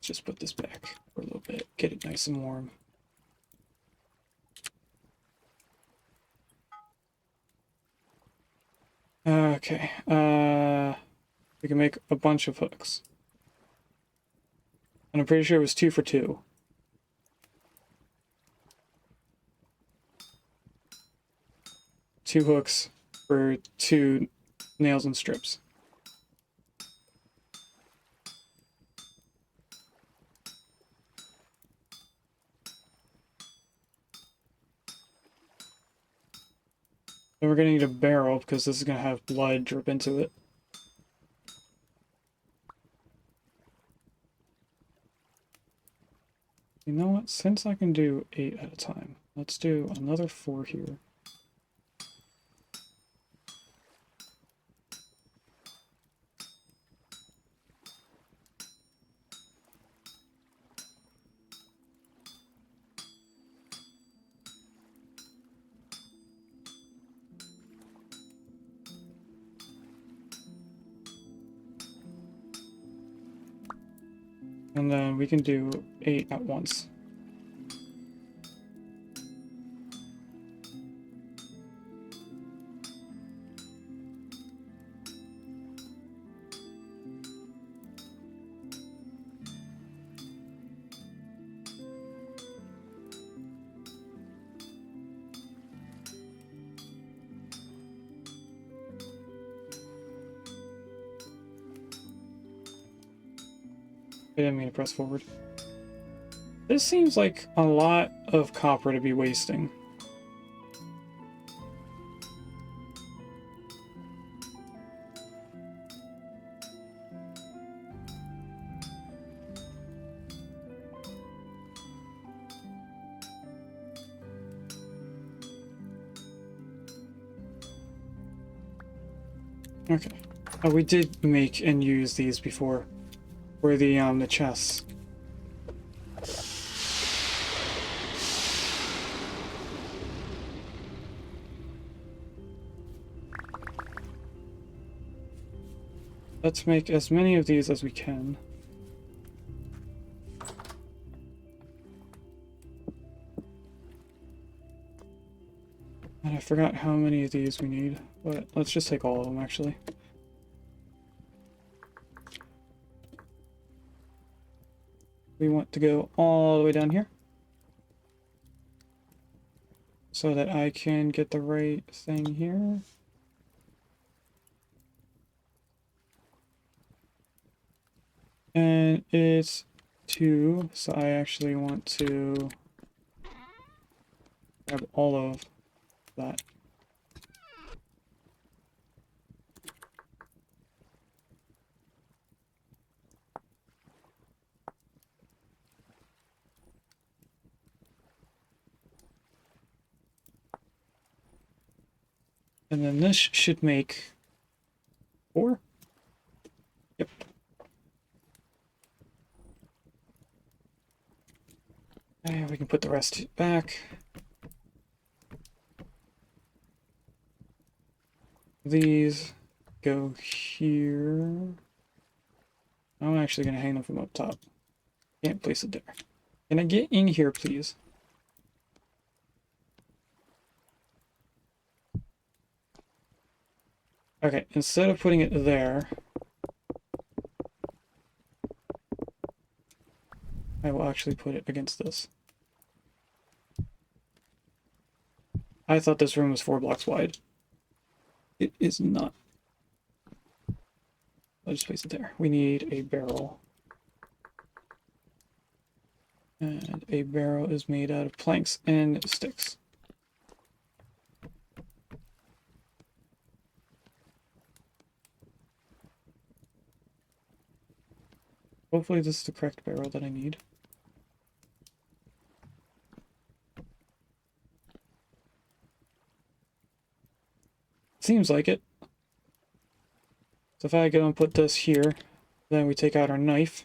Just put this back for a little bit, get it nice and warm. Okay, we can make a bunch of hooks. And I'm pretty sure it was 2 for 2. Two hooks for 2 nails and strips. Then we're gonna need a barrel because this is gonna have blood drip into it. You know what? Since I can do 8 at a time, let's do another 4 here. And then we can do 8 at once. I didn't mean to press forward. This seems like a lot of copper to be wasting. Okay. Oh, we did make and use these before. Where the chests. Let's make as many of these as we can. And I forgot how many of these we need, but let's just take all of them actually. We want to go all the way down here so that I can get the right thing here. And it's 2, so I actually want to grab all of that. And then this should make 4. Yep. And we can put the rest back. These go here. I'm actually going to hang them from up top. Can't place it there. Can I get in here, please? Okay, instead of putting it there, I will actually put it against this. I thought this room was 4 blocks wide. It is not. I'll just place it there. We need a barrel. And a barrel is made out of planks and sticks. Hopefully this is the correct barrel that I need. Seems like it. So if I go and put this here, then we take out our knife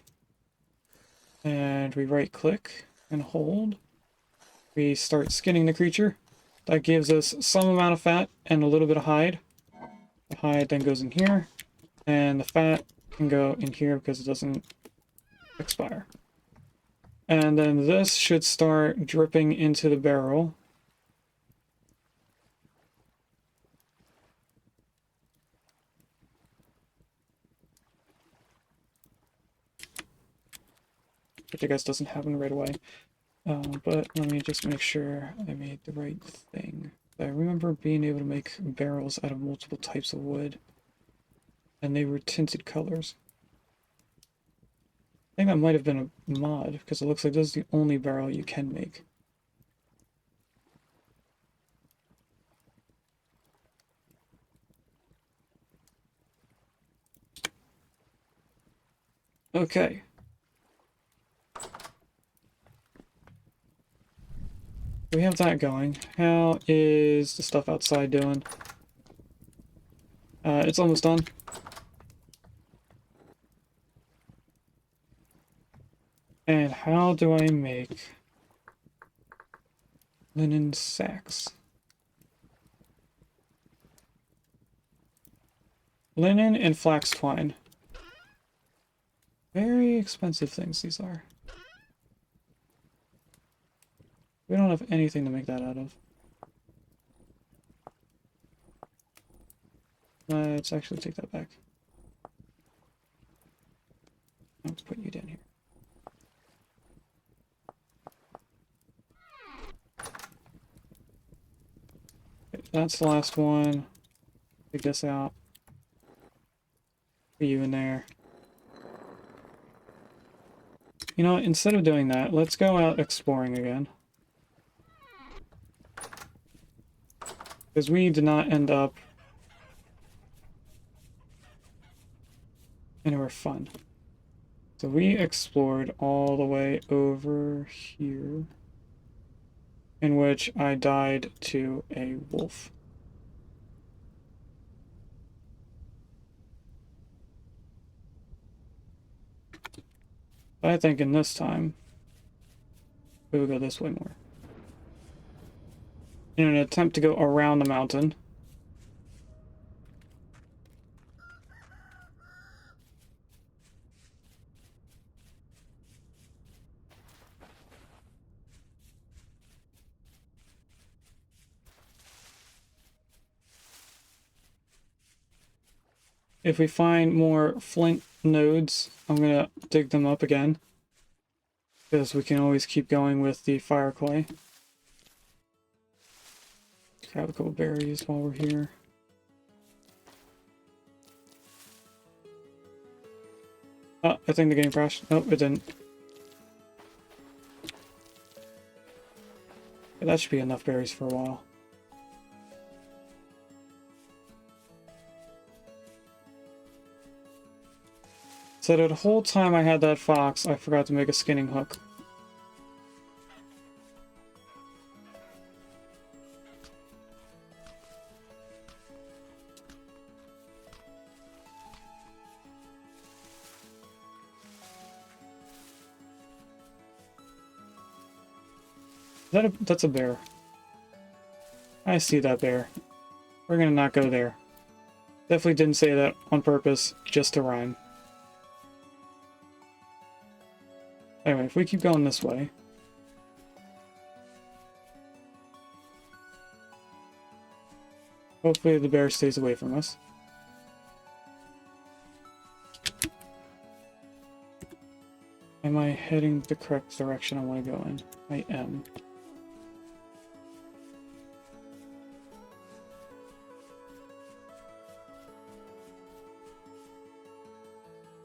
and we right click and hold. We start skinning the creature. That gives us some amount of fat and a little bit of hide. The hide then goes in here, and the fat can go in here because it doesn't expire. And then this should start dripping into the barrel. Which I guess doesn't happen right away. But let me just make sure I made the right thing. I remember being able to make barrels out of multiple types of wood. And they were tinted colors. I think that might have been a mod, because it looks like this is the only barrel you can make. Okay. We have that going. How is the stuff outside doing? It's almost done. And how do I make linen sacks? Linen and flax twine. Very expensive things these are. We don't have anything to make that out of. Let's actually take that back. Let's put you down here. Okay, that's the last one. Take this out. Put you in there. You know, instead of doing that, let's go out exploring again. Because we did not end up anywhere fun. So we explored all the way over here, in which I died to a wolf. But I think in this time, we will go this way more. In an attempt to go around the mountain. If we find more flint nodes, I'm gonna dig them up again. Because we can always keep going with the fire clay. Grab a couple berries while we're here. Oh, I think the game crashed. Nope, it didn't. Yeah, that should be enough berries for a while. So the whole time I had that fox, I forgot to make a skinning hook. That's a bear. I see that bear. We're gonna not go there. Definitely didn't say that on purpose, just to rhyme. Anyway, if we keep going this way... hopefully the bear stays away from us. Am I heading the correct direction I want to go in? I am.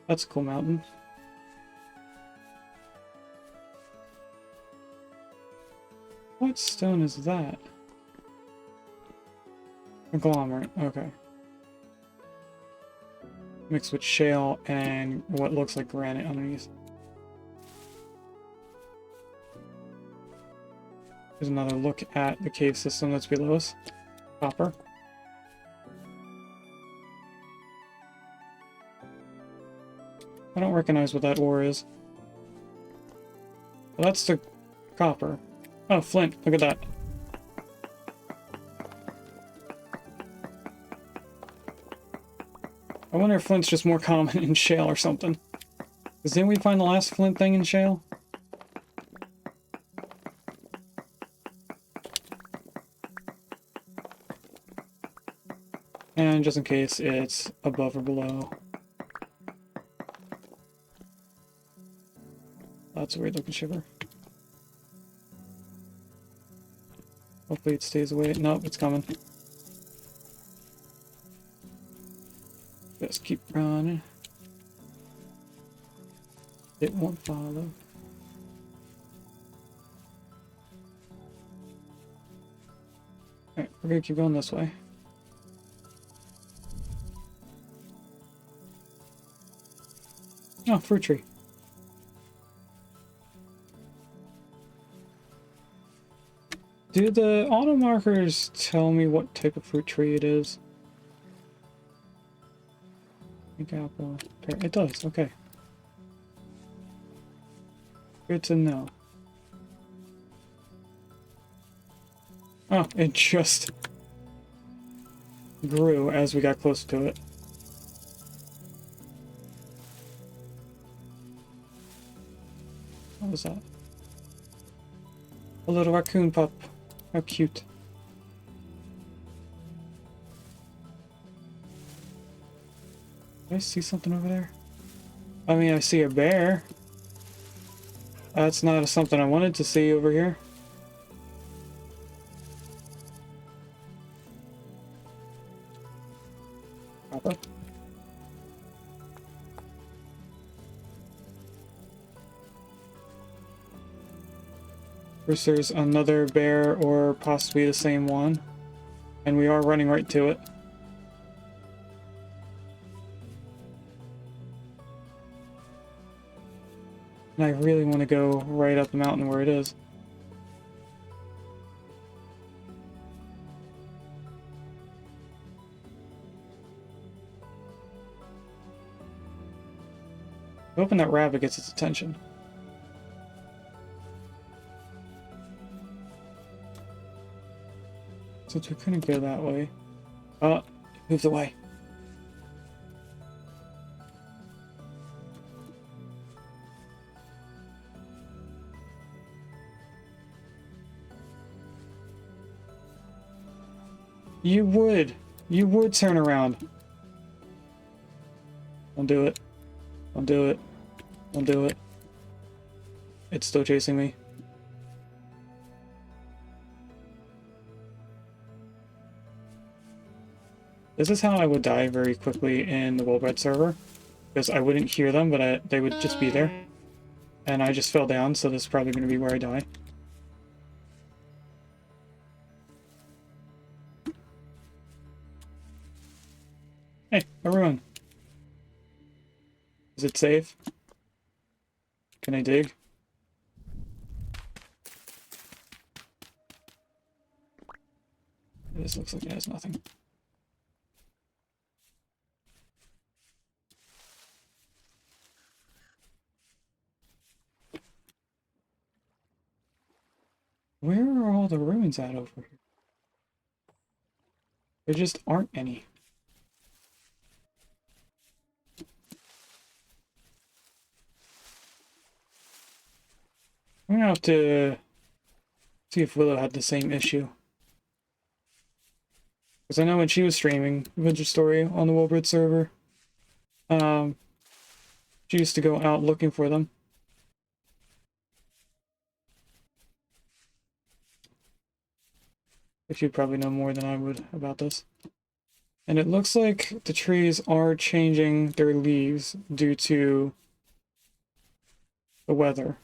That's a cool mountain. What stone is that? Conglomerate, okay. Mixed with shale and what looks like granite underneath. Here's another look at the cave system that's below us. Copper. I don't recognize what that ore is. Well, that's the copper. Oh, flint. Look at that. I wonder if flint's just more common in shale or something. Because didn't we find the last flint thing in shale? And just in case it's above or below. That's a weird looking shiver. Hopefully it stays away. Nope, it's coming. Just keep running. It won't follow. Alright, we're gonna keep going this way. Oh, fruit tree. Do the auto markers tell me what type of fruit tree it is? Pink apple. Pear. It does, okay. Good to know. Oh, it just grew as we got closer to it. What was that? A little raccoon pup. How cute. Do I see something over there? I mean, I see a bear. That's not something I wanted to see over here. Papa. First, there's another bear, or possibly the same one. And we are running right to it. And I really want to go right up the mountain where it is. I'm hoping that rabbit gets its attention. Since we couldn't go that way. Oh, it moved away. You would turn around. Don't do it. Don't do it. Don't do it. It's still chasing me. This is how I would die very quickly in the World Red server. Because I wouldn't hear them, but they would just be there. And I just fell down, so this is probably going to be where I die. Hey, everyone. Is it safe? Can I dig? This looks like it has nothing. Where are all the ruins at over here? There just aren't any. I'm gonna have to see if Willow had the same issue. Because I know when she was streaming Adventure Story on the Wilbred server, she used to go out looking for them. But you'd probably know more than I would about this. And it looks like the trees are changing their leaves due to the weather.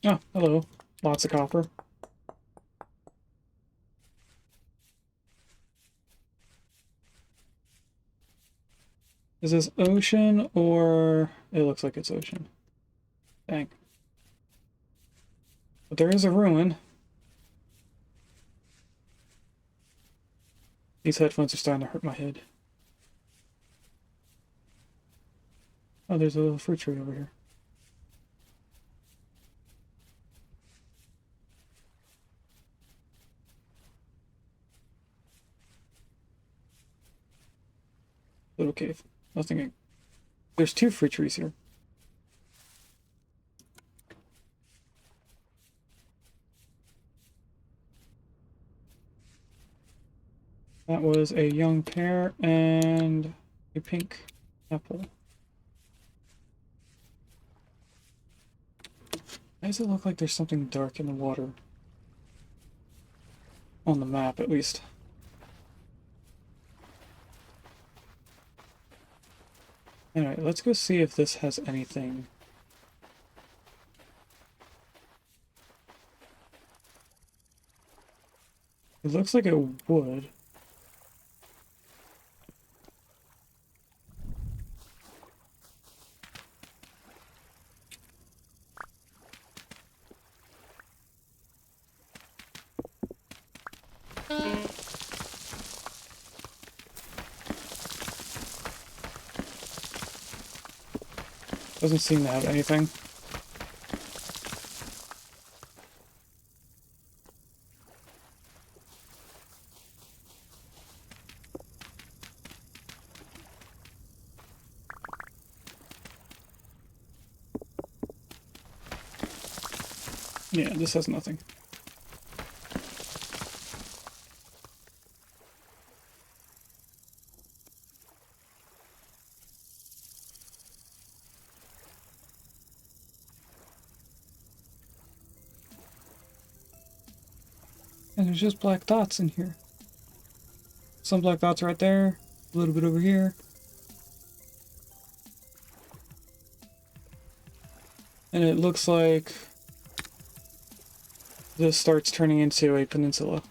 Oh, hello. Lots of copper. Is this ocean or... It looks like it's ocean. Dang. But there is a ruin. These headphones are starting to hurt my head. Oh, there's a little fruit tree over here. Little cave. Nothing. There's 2 fruit trees here. That was a young pear and a pink apple. Why does it look like there's something dark in the water? On the map, at least. Alright, let's go see if this has anything. It looks like it would. Doesn't seem to have anything. Yeah, this has nothing. And there's just black dots in here. Some black dots right there, a little bit over here. And it looks like this starts turning into a peninsula.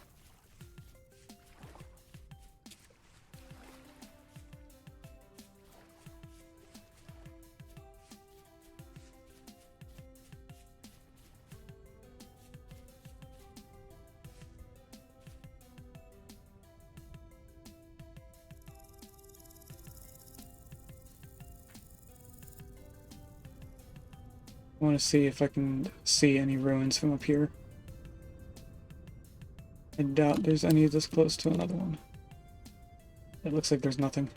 I want to see if I can see any ruins from up here. I doubt there's any this close to another one. It looks like there's nothing.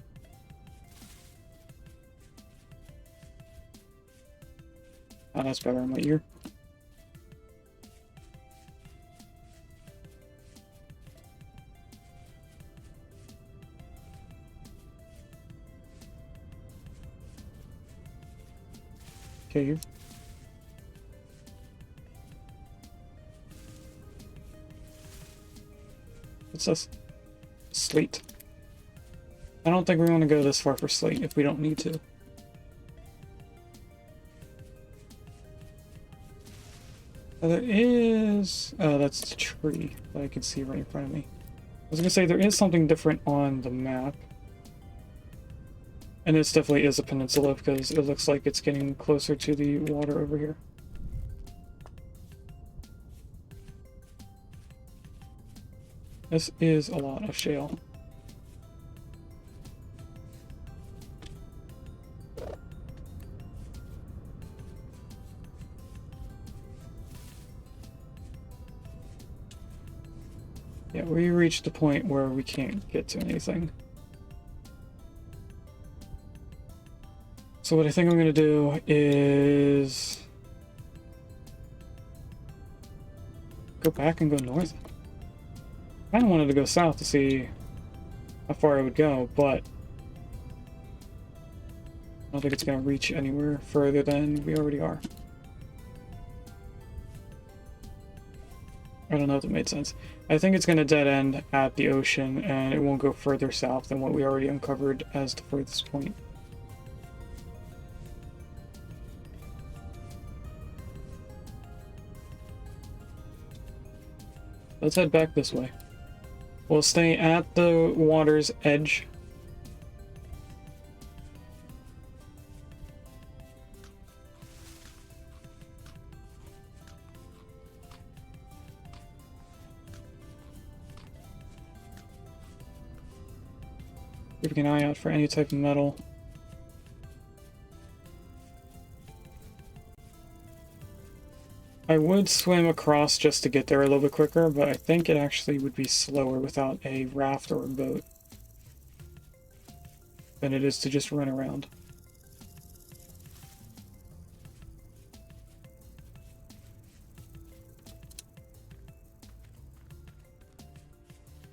Oh, that's better on my ear. Cave. What's this? Slate. I don't think we want to go this far for slate if we don't need to. Oh, there is... Oh, that's the tree that I can see right in front of me. I was gonna say there is something different on the map. And this definitely is a peninsula because it looks like it's getting closer to the water over here. This is a lot of shale. Yeah, we reached the point where we can't get to anything. So what I think I'm gonna do is go back and go north. I kind of wanted to go south to see how far I would go, but I don't think it's going to reach anywhere further than we already are. I don't know if that made sense. I think it's going to dead end at the ocean, and it won't go further south than what we already uncovered as the furthest point. Let's head back this way. We'll stay at the water's edge. Keeping an eye out for any type of metal. I would swim across just to get there a little bit quicker, but I think it actually would be slower without a raft or a boat than it is to just run around.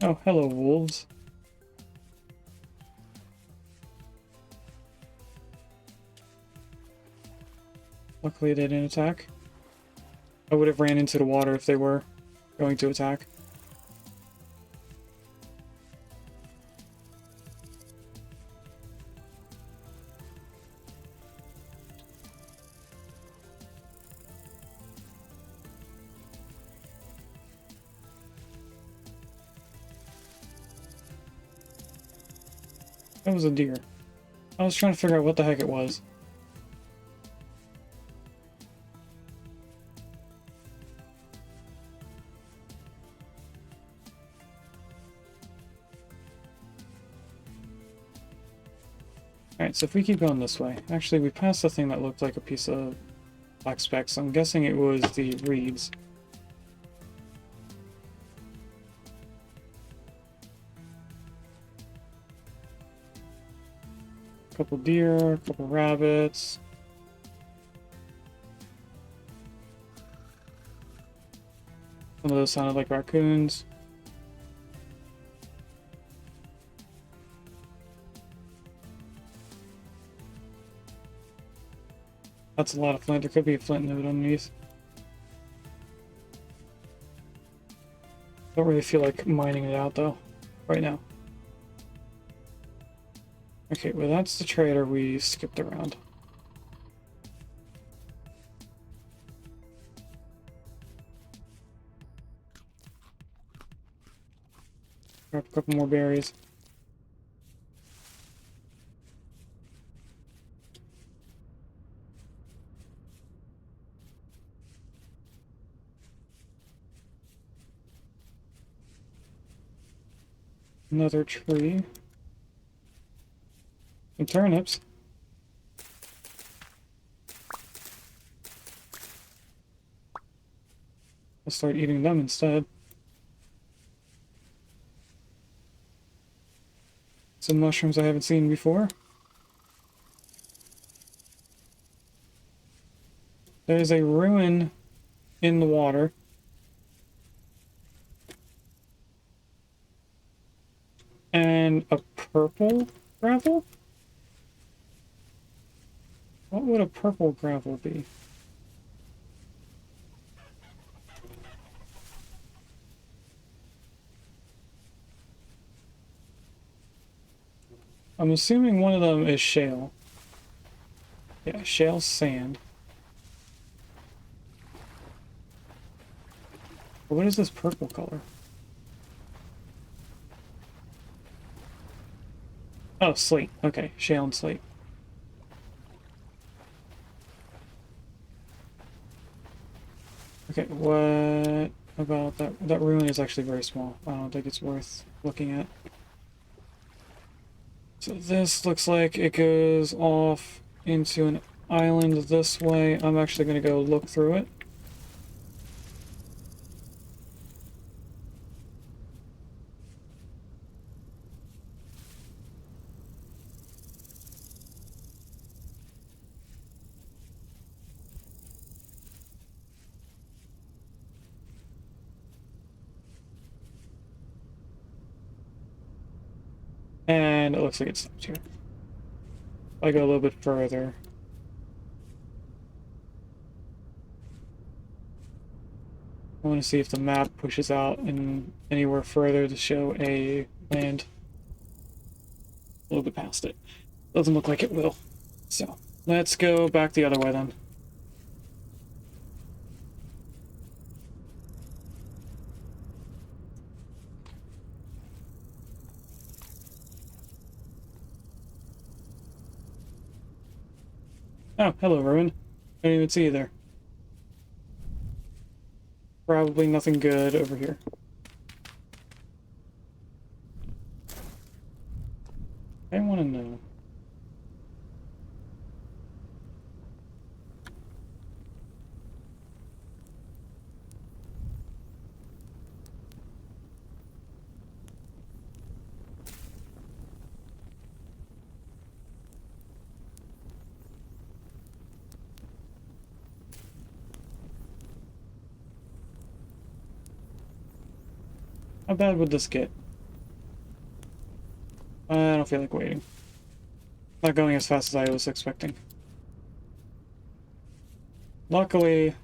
Oh, hello, wolves. Luckily they didn't attack. I would have ran into the water if they were going to attack. That was a deer. I was trying to figure out what the heck it was. Alright, so if we keep going this way... Actually, we passed the thing that looked like a piece of black speck, so I'm guessing it was the reeds. Couple deer, couple rabbits. Some of those sounded like raccoons. That's a lot of flint. There could be a flint node underneath. Don't really feel like mining it out though, right now. Okay, well that's the trader we skipped around. Grab a couple more berries. Another tree. Some turnips. I'll start eating them instead. Some mushrooms I haven't seen before. There's a ruin in the water. And a purple gravel? What would a purple gravel be? I'm assuming one of them is shale. Yeah, shale sand. What is this purple color? Oh, slate. Okay, shale and slate. Okay, what about that? That ruin is actually very small. I don't think it's worth looking at. So this looks like it goes off into an island this way. I'm actually going to go look through it. And it looks like it stops here. If I go a little bit further. I want to see if the map pushes out and anywhere further to show a land. A little bit past it. Doesn't look like it will. So, let's go back the other way then. Oh, hello, Ruin. I didn't even see you there. Probably nothing good over here. How bad would this get? I don't feel like waiting. Not going as fast as I was expecting. Luckily,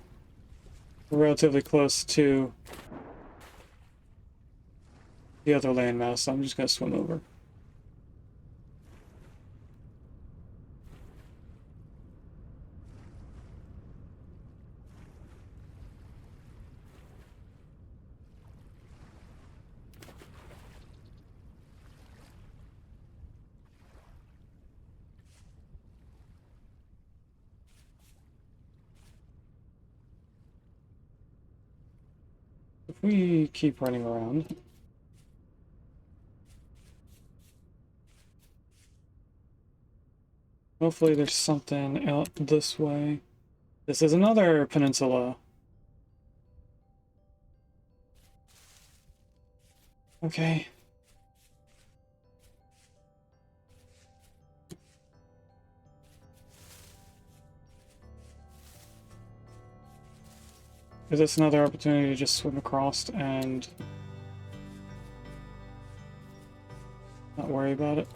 we're relatively close to the other landmass, so I'm just gonna swim over. If we keep running around, hopefully there's something out this way. This is another peninsula. Okay. Is this another opportunity to just swim across and not worry about it?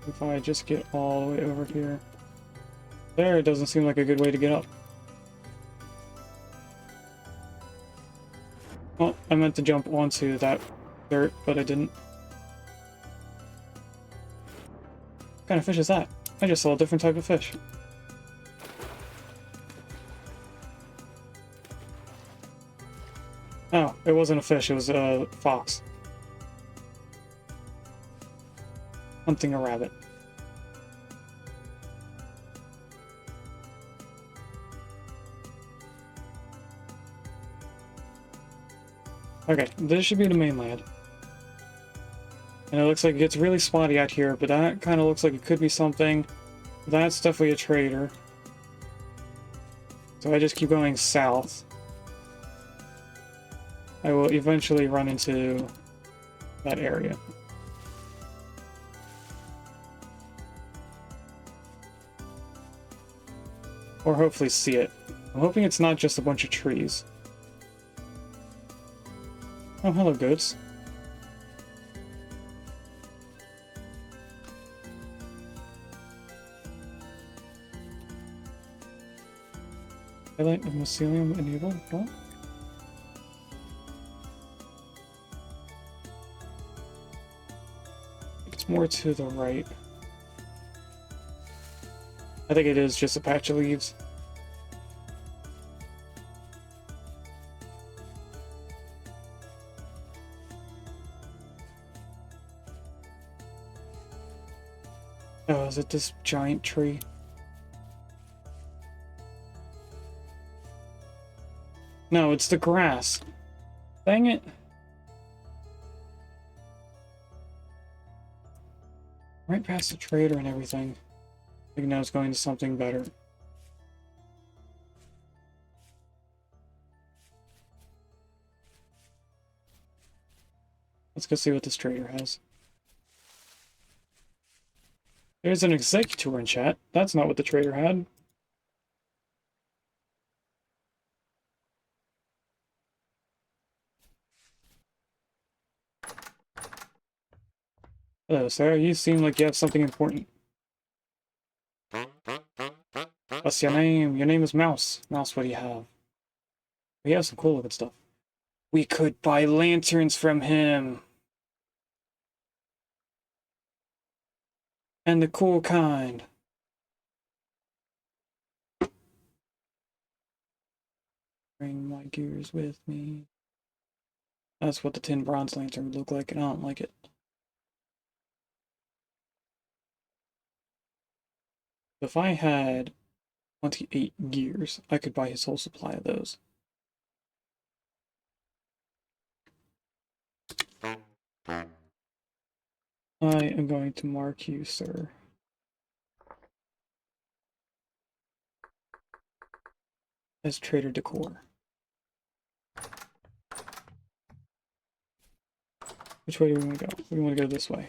If I just get all the way over here. There, it doesn't seem like a good way to get up. Well, I meant to jump onto that dirt, but I didn't. What kind of fish is that? I just saw a different type of fish. Oh, it wasn't a fish, it was a fox. Hunting a rabbit. Okay, this should be the mainland. And it looks like it gets really spotty out here, but that kind of looks like it could be something. That's definitely a trader. So I just keep going south. I will eventually run into that area. Or hopefully see it. I'm hoping it's not just a bunch of trees. Oh, hello, goats. Highlight of mycelium enabled? What? It's more to the right. I think it is just a patch of leaves. Oh, is it this giant tree? No, it's the grass. Dang it. Right past the trader and everything. I think now it's going to something better. Let's go see what this trader has. There's an executor in chat. That's not what the trader had. Hello, sir. You seem like you have something important. What's your name? Your name is Mouse. Mouse, what do you have? We have some cool looking stuff. We could buy lanterns from him. And the cool kind. Bring my gears with me. That's what the tin bronze lantern would look like, and I don't like it. If I had 28 gears, I could buy his whole supply of those. I am going to mark you, sir, as Trader Decor. Which way do we want to go? We want to go this way.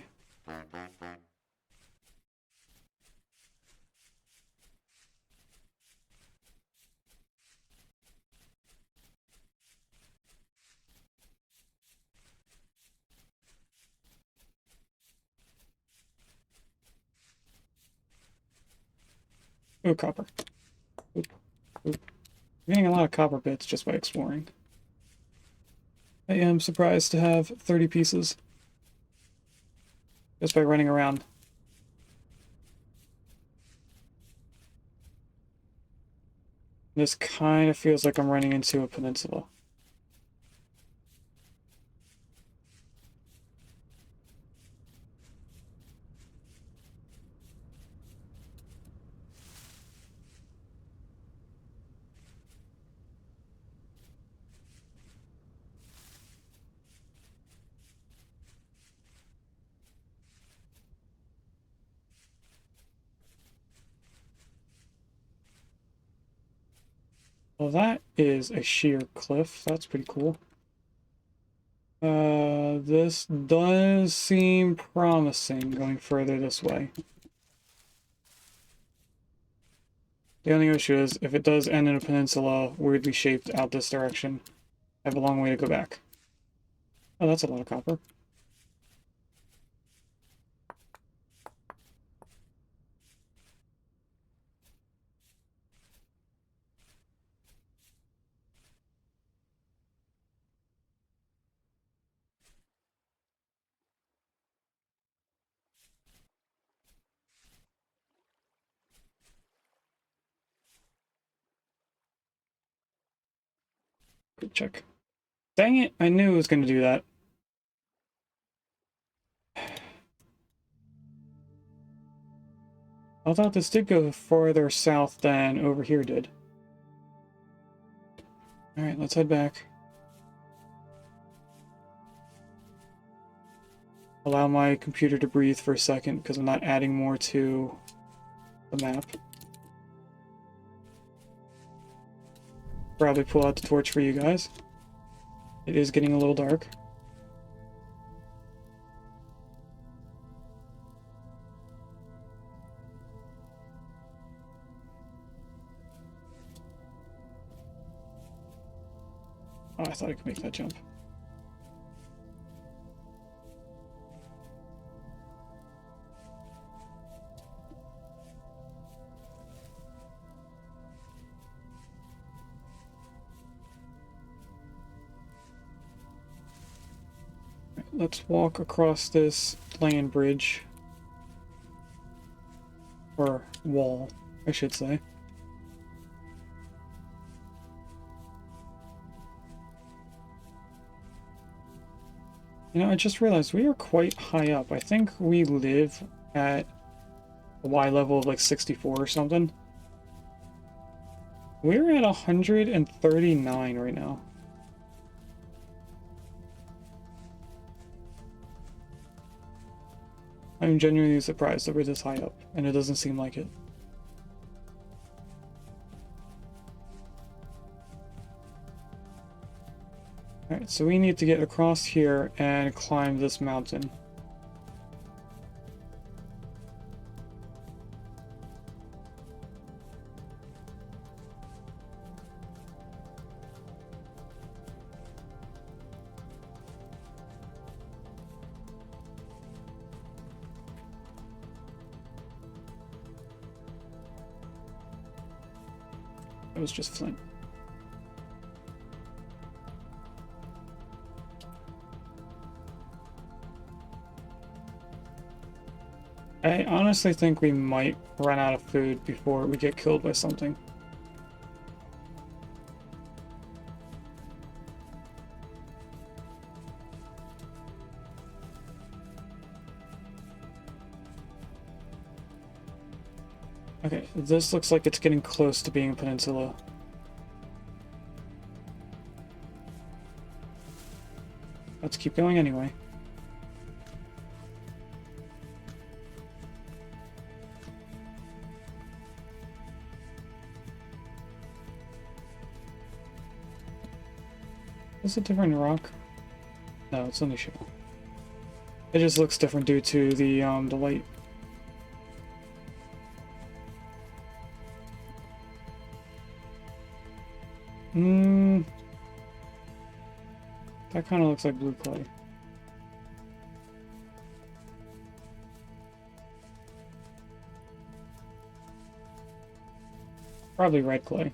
Oh, copper. Oop, oop. I'm getting a lot of copper bits just by exploring. I am surprised to have 30 pieces just by running around. This kind of feels like I'm running into a peninsula. Well, that is a sheer cliff. That's pretty cool. This does seem promising going further this way. The only issue is, if it does end in a peninsula, weirdly shaped out this direction, I have a long way to go back. Oh, that's a lot of copper. Quick check. Dang it, I knew it was going to do that. I thought this did go farther south than over here did. Alright, let's head back. Allow my computer to breathe for a second because I'm not adding more to the map. Probably pull out the torch for you guys. It is getting a little dark. Oh, I thought I could make that jump. Right, let's walk across this land bridge. Or wall, I should say. You know, I just realized we are quite high up. I think we live at a Y level of like 64 or something. We're at 139 right now. I'm genuinely surprised that we're this high up, and it doesn't seem like it. Alright, so we need to get across here and climb this mountain. It was just flint. I honestly think we might run out of food before we get killed by something. Okay, this looks like it's getting close to being a peninsula. Let's keep going anyway. Is it a different rock? No, it's only shale. It just looks different due to the light. That kind of looks like blue clay. Probably red clay.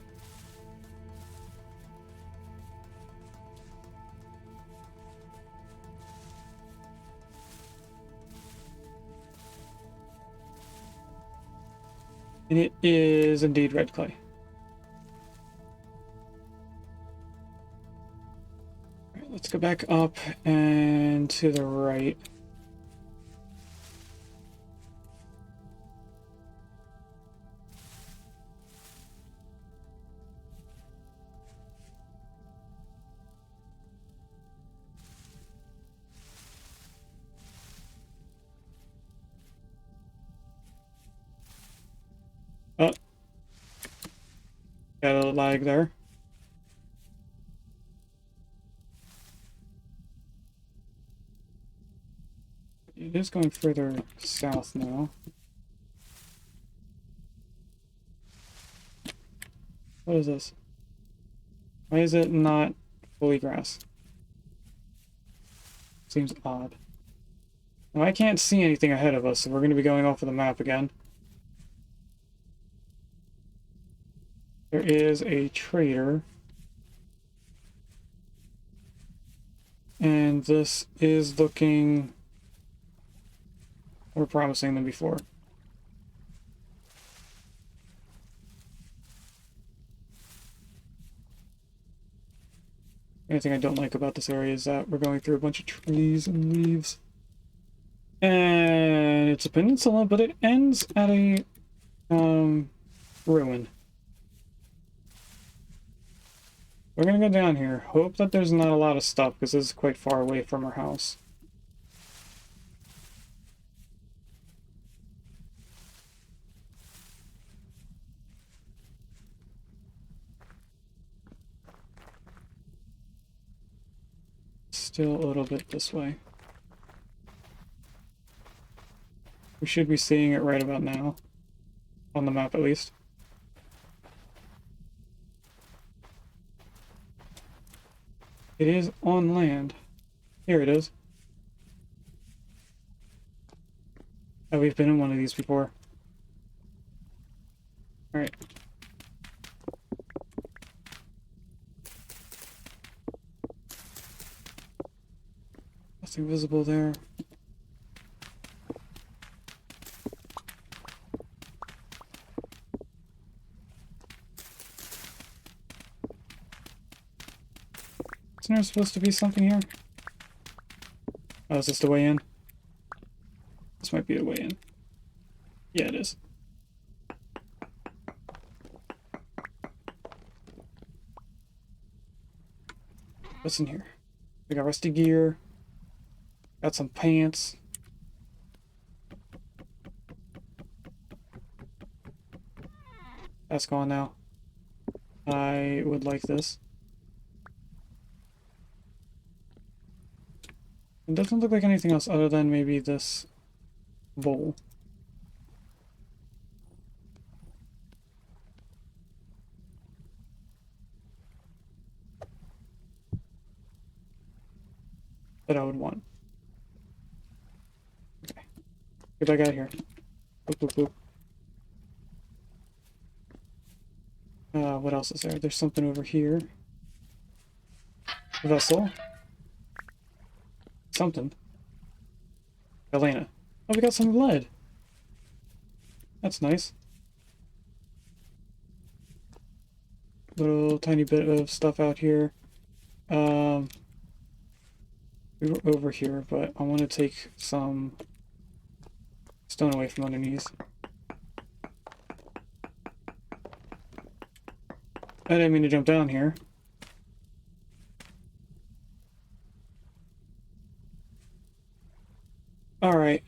And it is indeed red clay. All right, let's go back up and to the right. Oh, got a lag there. It is going further south now. What is this? Why is it not fully grass? Seems odd. Now I can't see anything ahead of us, so we're going to be going off of the map again. There is a trader. And this is looking more promising than before. The only thing I don't like about this area is that we're going through a bunch of trees and leaves. And it's a peninsula, but it ends at a ruin. We're gonna go down here. Hope that there's not a lot of stuff, because this is quite far away from our house. Still a little bit this way. We should be seeing it right about now. On the map, at least. It is on land. Here it is. Oh, we've been in one of these before. Alright. Nothing visible there. Isn't there supposed to be something here? Oh, is this the way in? This might be the way in. Yeah, it is. What's in here? We got rusty gear. Got some pants. That's gone now. I would like this. It doesn't look like anything else other than maybe this bowl. That I would want. Okay. Get back out of here. Boop, boop, boop. What else is there? There's something over here. Vessel. Something. Elena. Oh, we got some lead. That's nice. Little tiny bit of stuff out here. We were over here, but I want to take some stone away from underneath. I didn't mean to jump down here. Alright,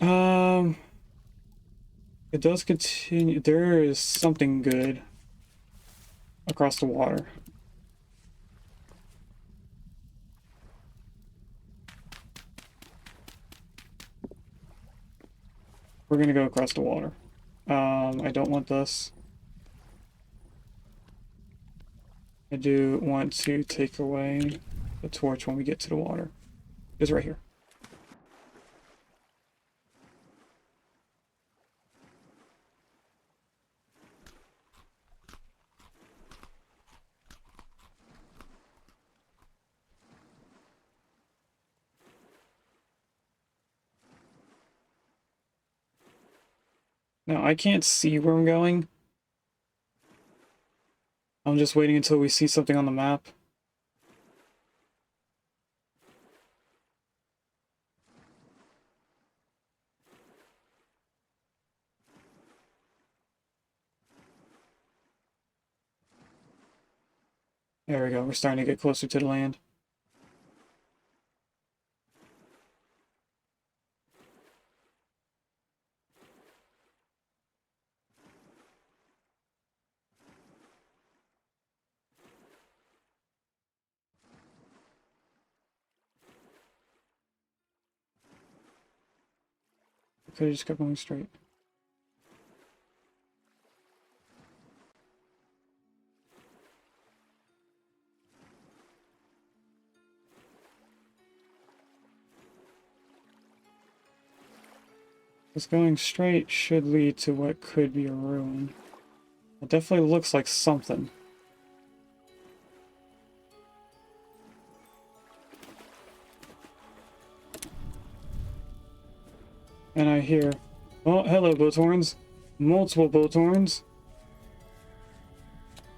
it does continue. There is something good across the water. We're gonna go across the water. I don't want this. I do want to take away the torch when we get to the water. It's right here. Now, I can't see where I'm going. I'm just waiting until we see something on the map. There we go. We're starting to get closer to the land. Could have just kept going straight. This going straight should lead to what could be a ruin. It definitely looks like something. And I hear, oh, hello, boat horns. Multiple boat horns.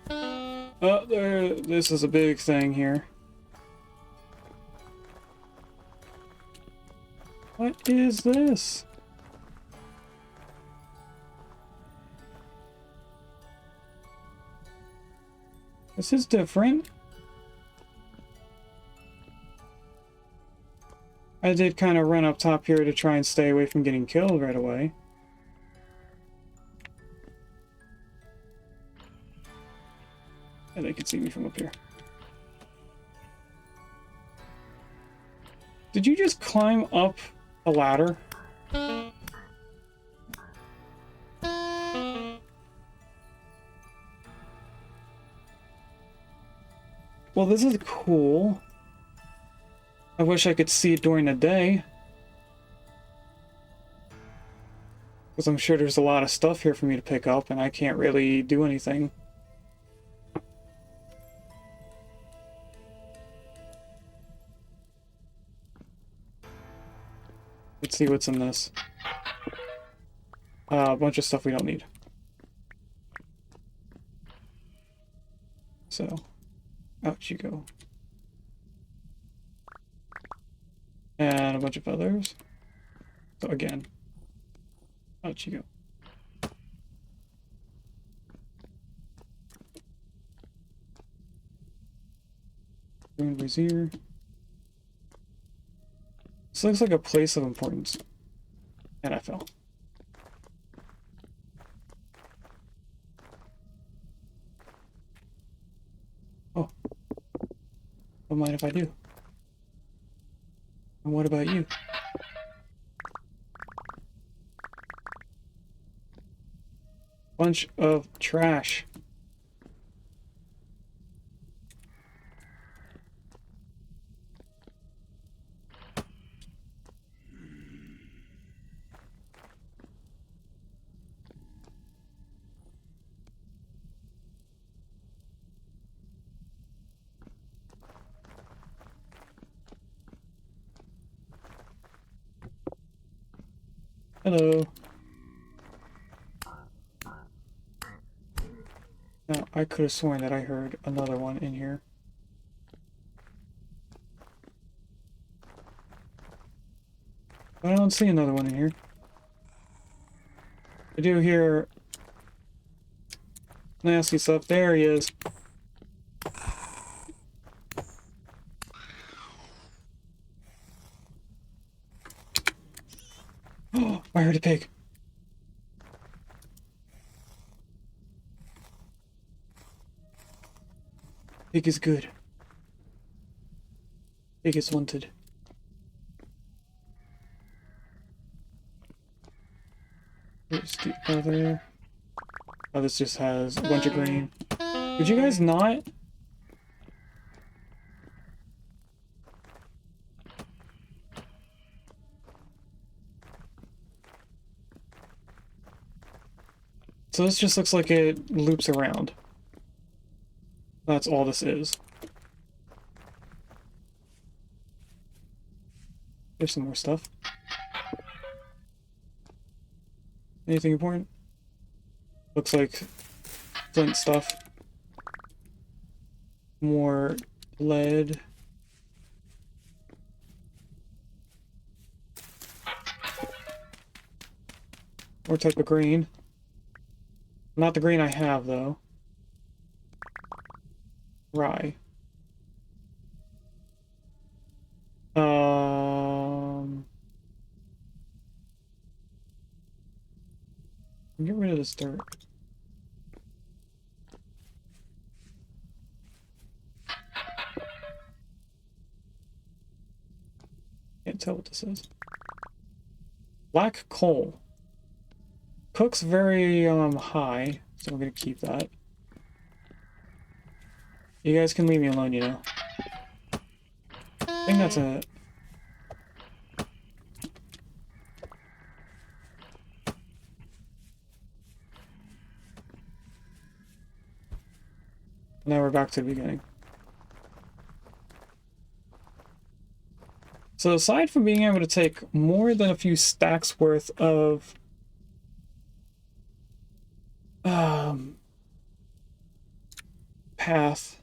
Oh, this is a big thing here. What is this? This is different. I did kind of run up top here to try and stay away from getting killed right away. And they can see me from up here. Did you just climb up a ladder? Well, this is cool. I wish I could see it during the day. Because I'm sure there's a lot of stuff here for me to pick up, and I can't really do anything. Let's see what's in this. A bunch of stuff we don't need. So, out you go. And a bunch of others. So again, out you go. Ruined Brazier. This looks like a place of importance. And I fell. Oh. Don't mind if I do. And what about you? Bunch of trash. Hello. Now, I could have sworn that I heard another one in here. But I don't see another one in here. I do hear nasty stuff. There he is. Oh, I heard a pig. Pig is good. Pig is wanted. other. Oh, this just has a bunch of grain. Did you guys not? So this just looks like it loops around. That's all this is. There's some more stuff. Anything important? Looks like flint stuff. More lead. More type of green. Not the green I have, though. Rye. Get rid of this dirt. Can't tell what this is. Black coal. Cooks very high, so I'm gonna keep that. You guys can leave me alone, you know. I think that's it. Now we're back to the beginning. So aside from being able to take more than a few stacks worth of path,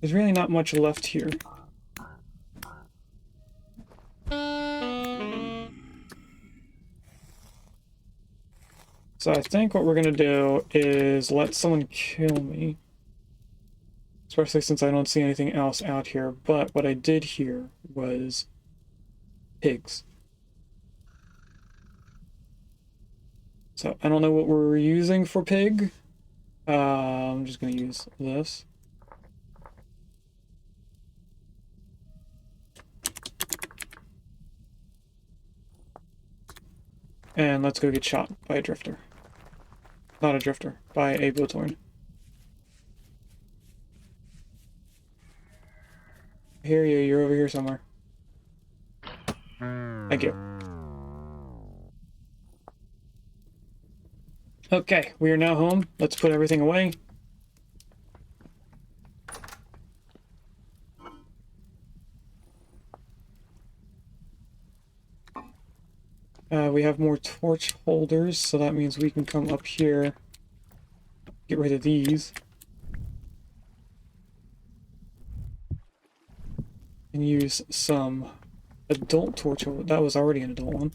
there's really not much left here. So I think what we're gonna do is let someone kill me. Especially since I don't see anything else out here. But what I did hear was pigs. So I don't know what we're using for pig. I'm just gonna use this. And let's go get shot by a drifter. Not a drifter, by a blowthorn. I hear you, you're over here somewhere. Thank you. Okay, we are now home. Let's put everything away. We have more torch holders, so that means we can come up here, get rid of these, and use some adult torch holder. That was already an adult one.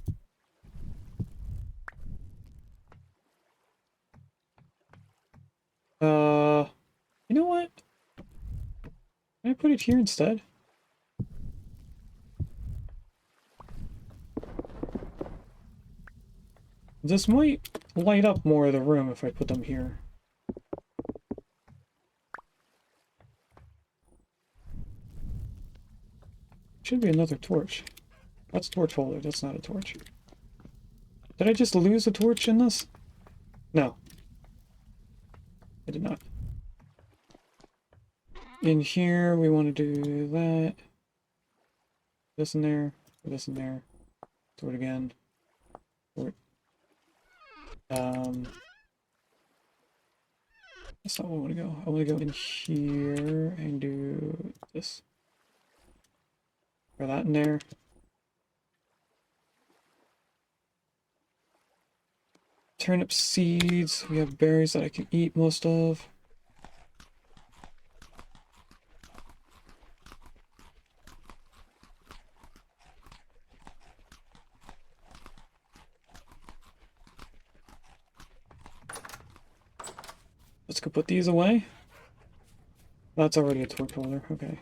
You know what? Can I put it here instead? This might light up more of the room if I put them here. Should be another torch. That's torch holder, that's not a torch. Did I just lose a torch in this? No. I did not. In here, we want to do that. This in there, this in there. Do it again. That's not where I want to go. I want to go in here and do this. Throw that in there. Turnip seeds. We have berries that I can eat most of. Let's go put these away. That's already a torch holder, okay.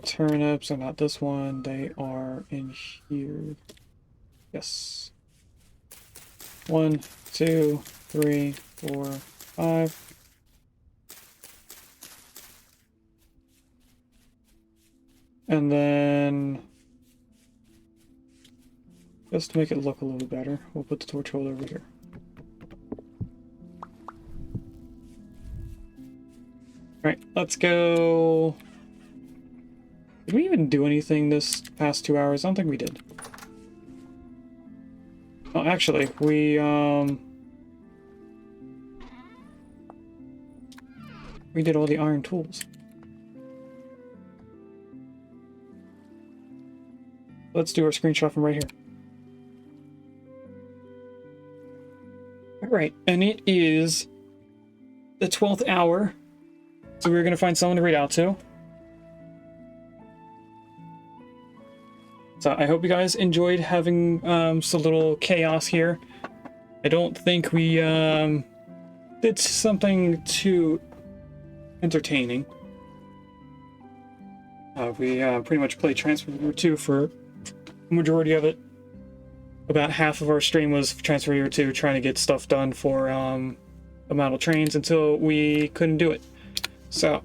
Turnips are not this one, they are in here. Yes. 1, 2, 3, 4, 5. And then Just to make it look a little better, we'll put the torch holder over here. Alright, let's go. Did we even do anything this past 2 hours? I don't think we did. Oh, actually, we did all the iron tools. Let's do our screenshot from right here. Alright, and it is the 12th hour. So we're going to find someone to read out to. So I hope you guys enjoyed having some little chaos here. I don't think we did something too entertaining. We pretty much played Transfer Hero 2 for the majority of it. About half of our stream was Transfer Hero 2 trying to get stuff done for the model trains until we couldn't do it. So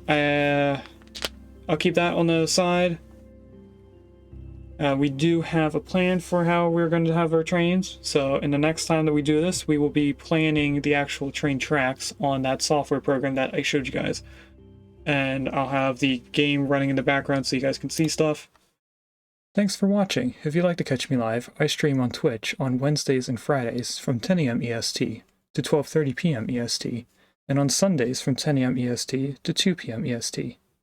I'll keep that on the side. We do have a plan for how we're going to have our trains. So in the next time that we do this, we will be planning the actual train tracks on that software program that I showed you guys. And I'll have the game running in the background so you guys can see stuff. Thanks for watching. If you'd like to catch me live, I stream on Twitch on Wednesdays and Fridays from 10 a.m. EST to 12:30 p.m. EST, and on Sundays from 10 a.m. EST to 2 p.m. EST.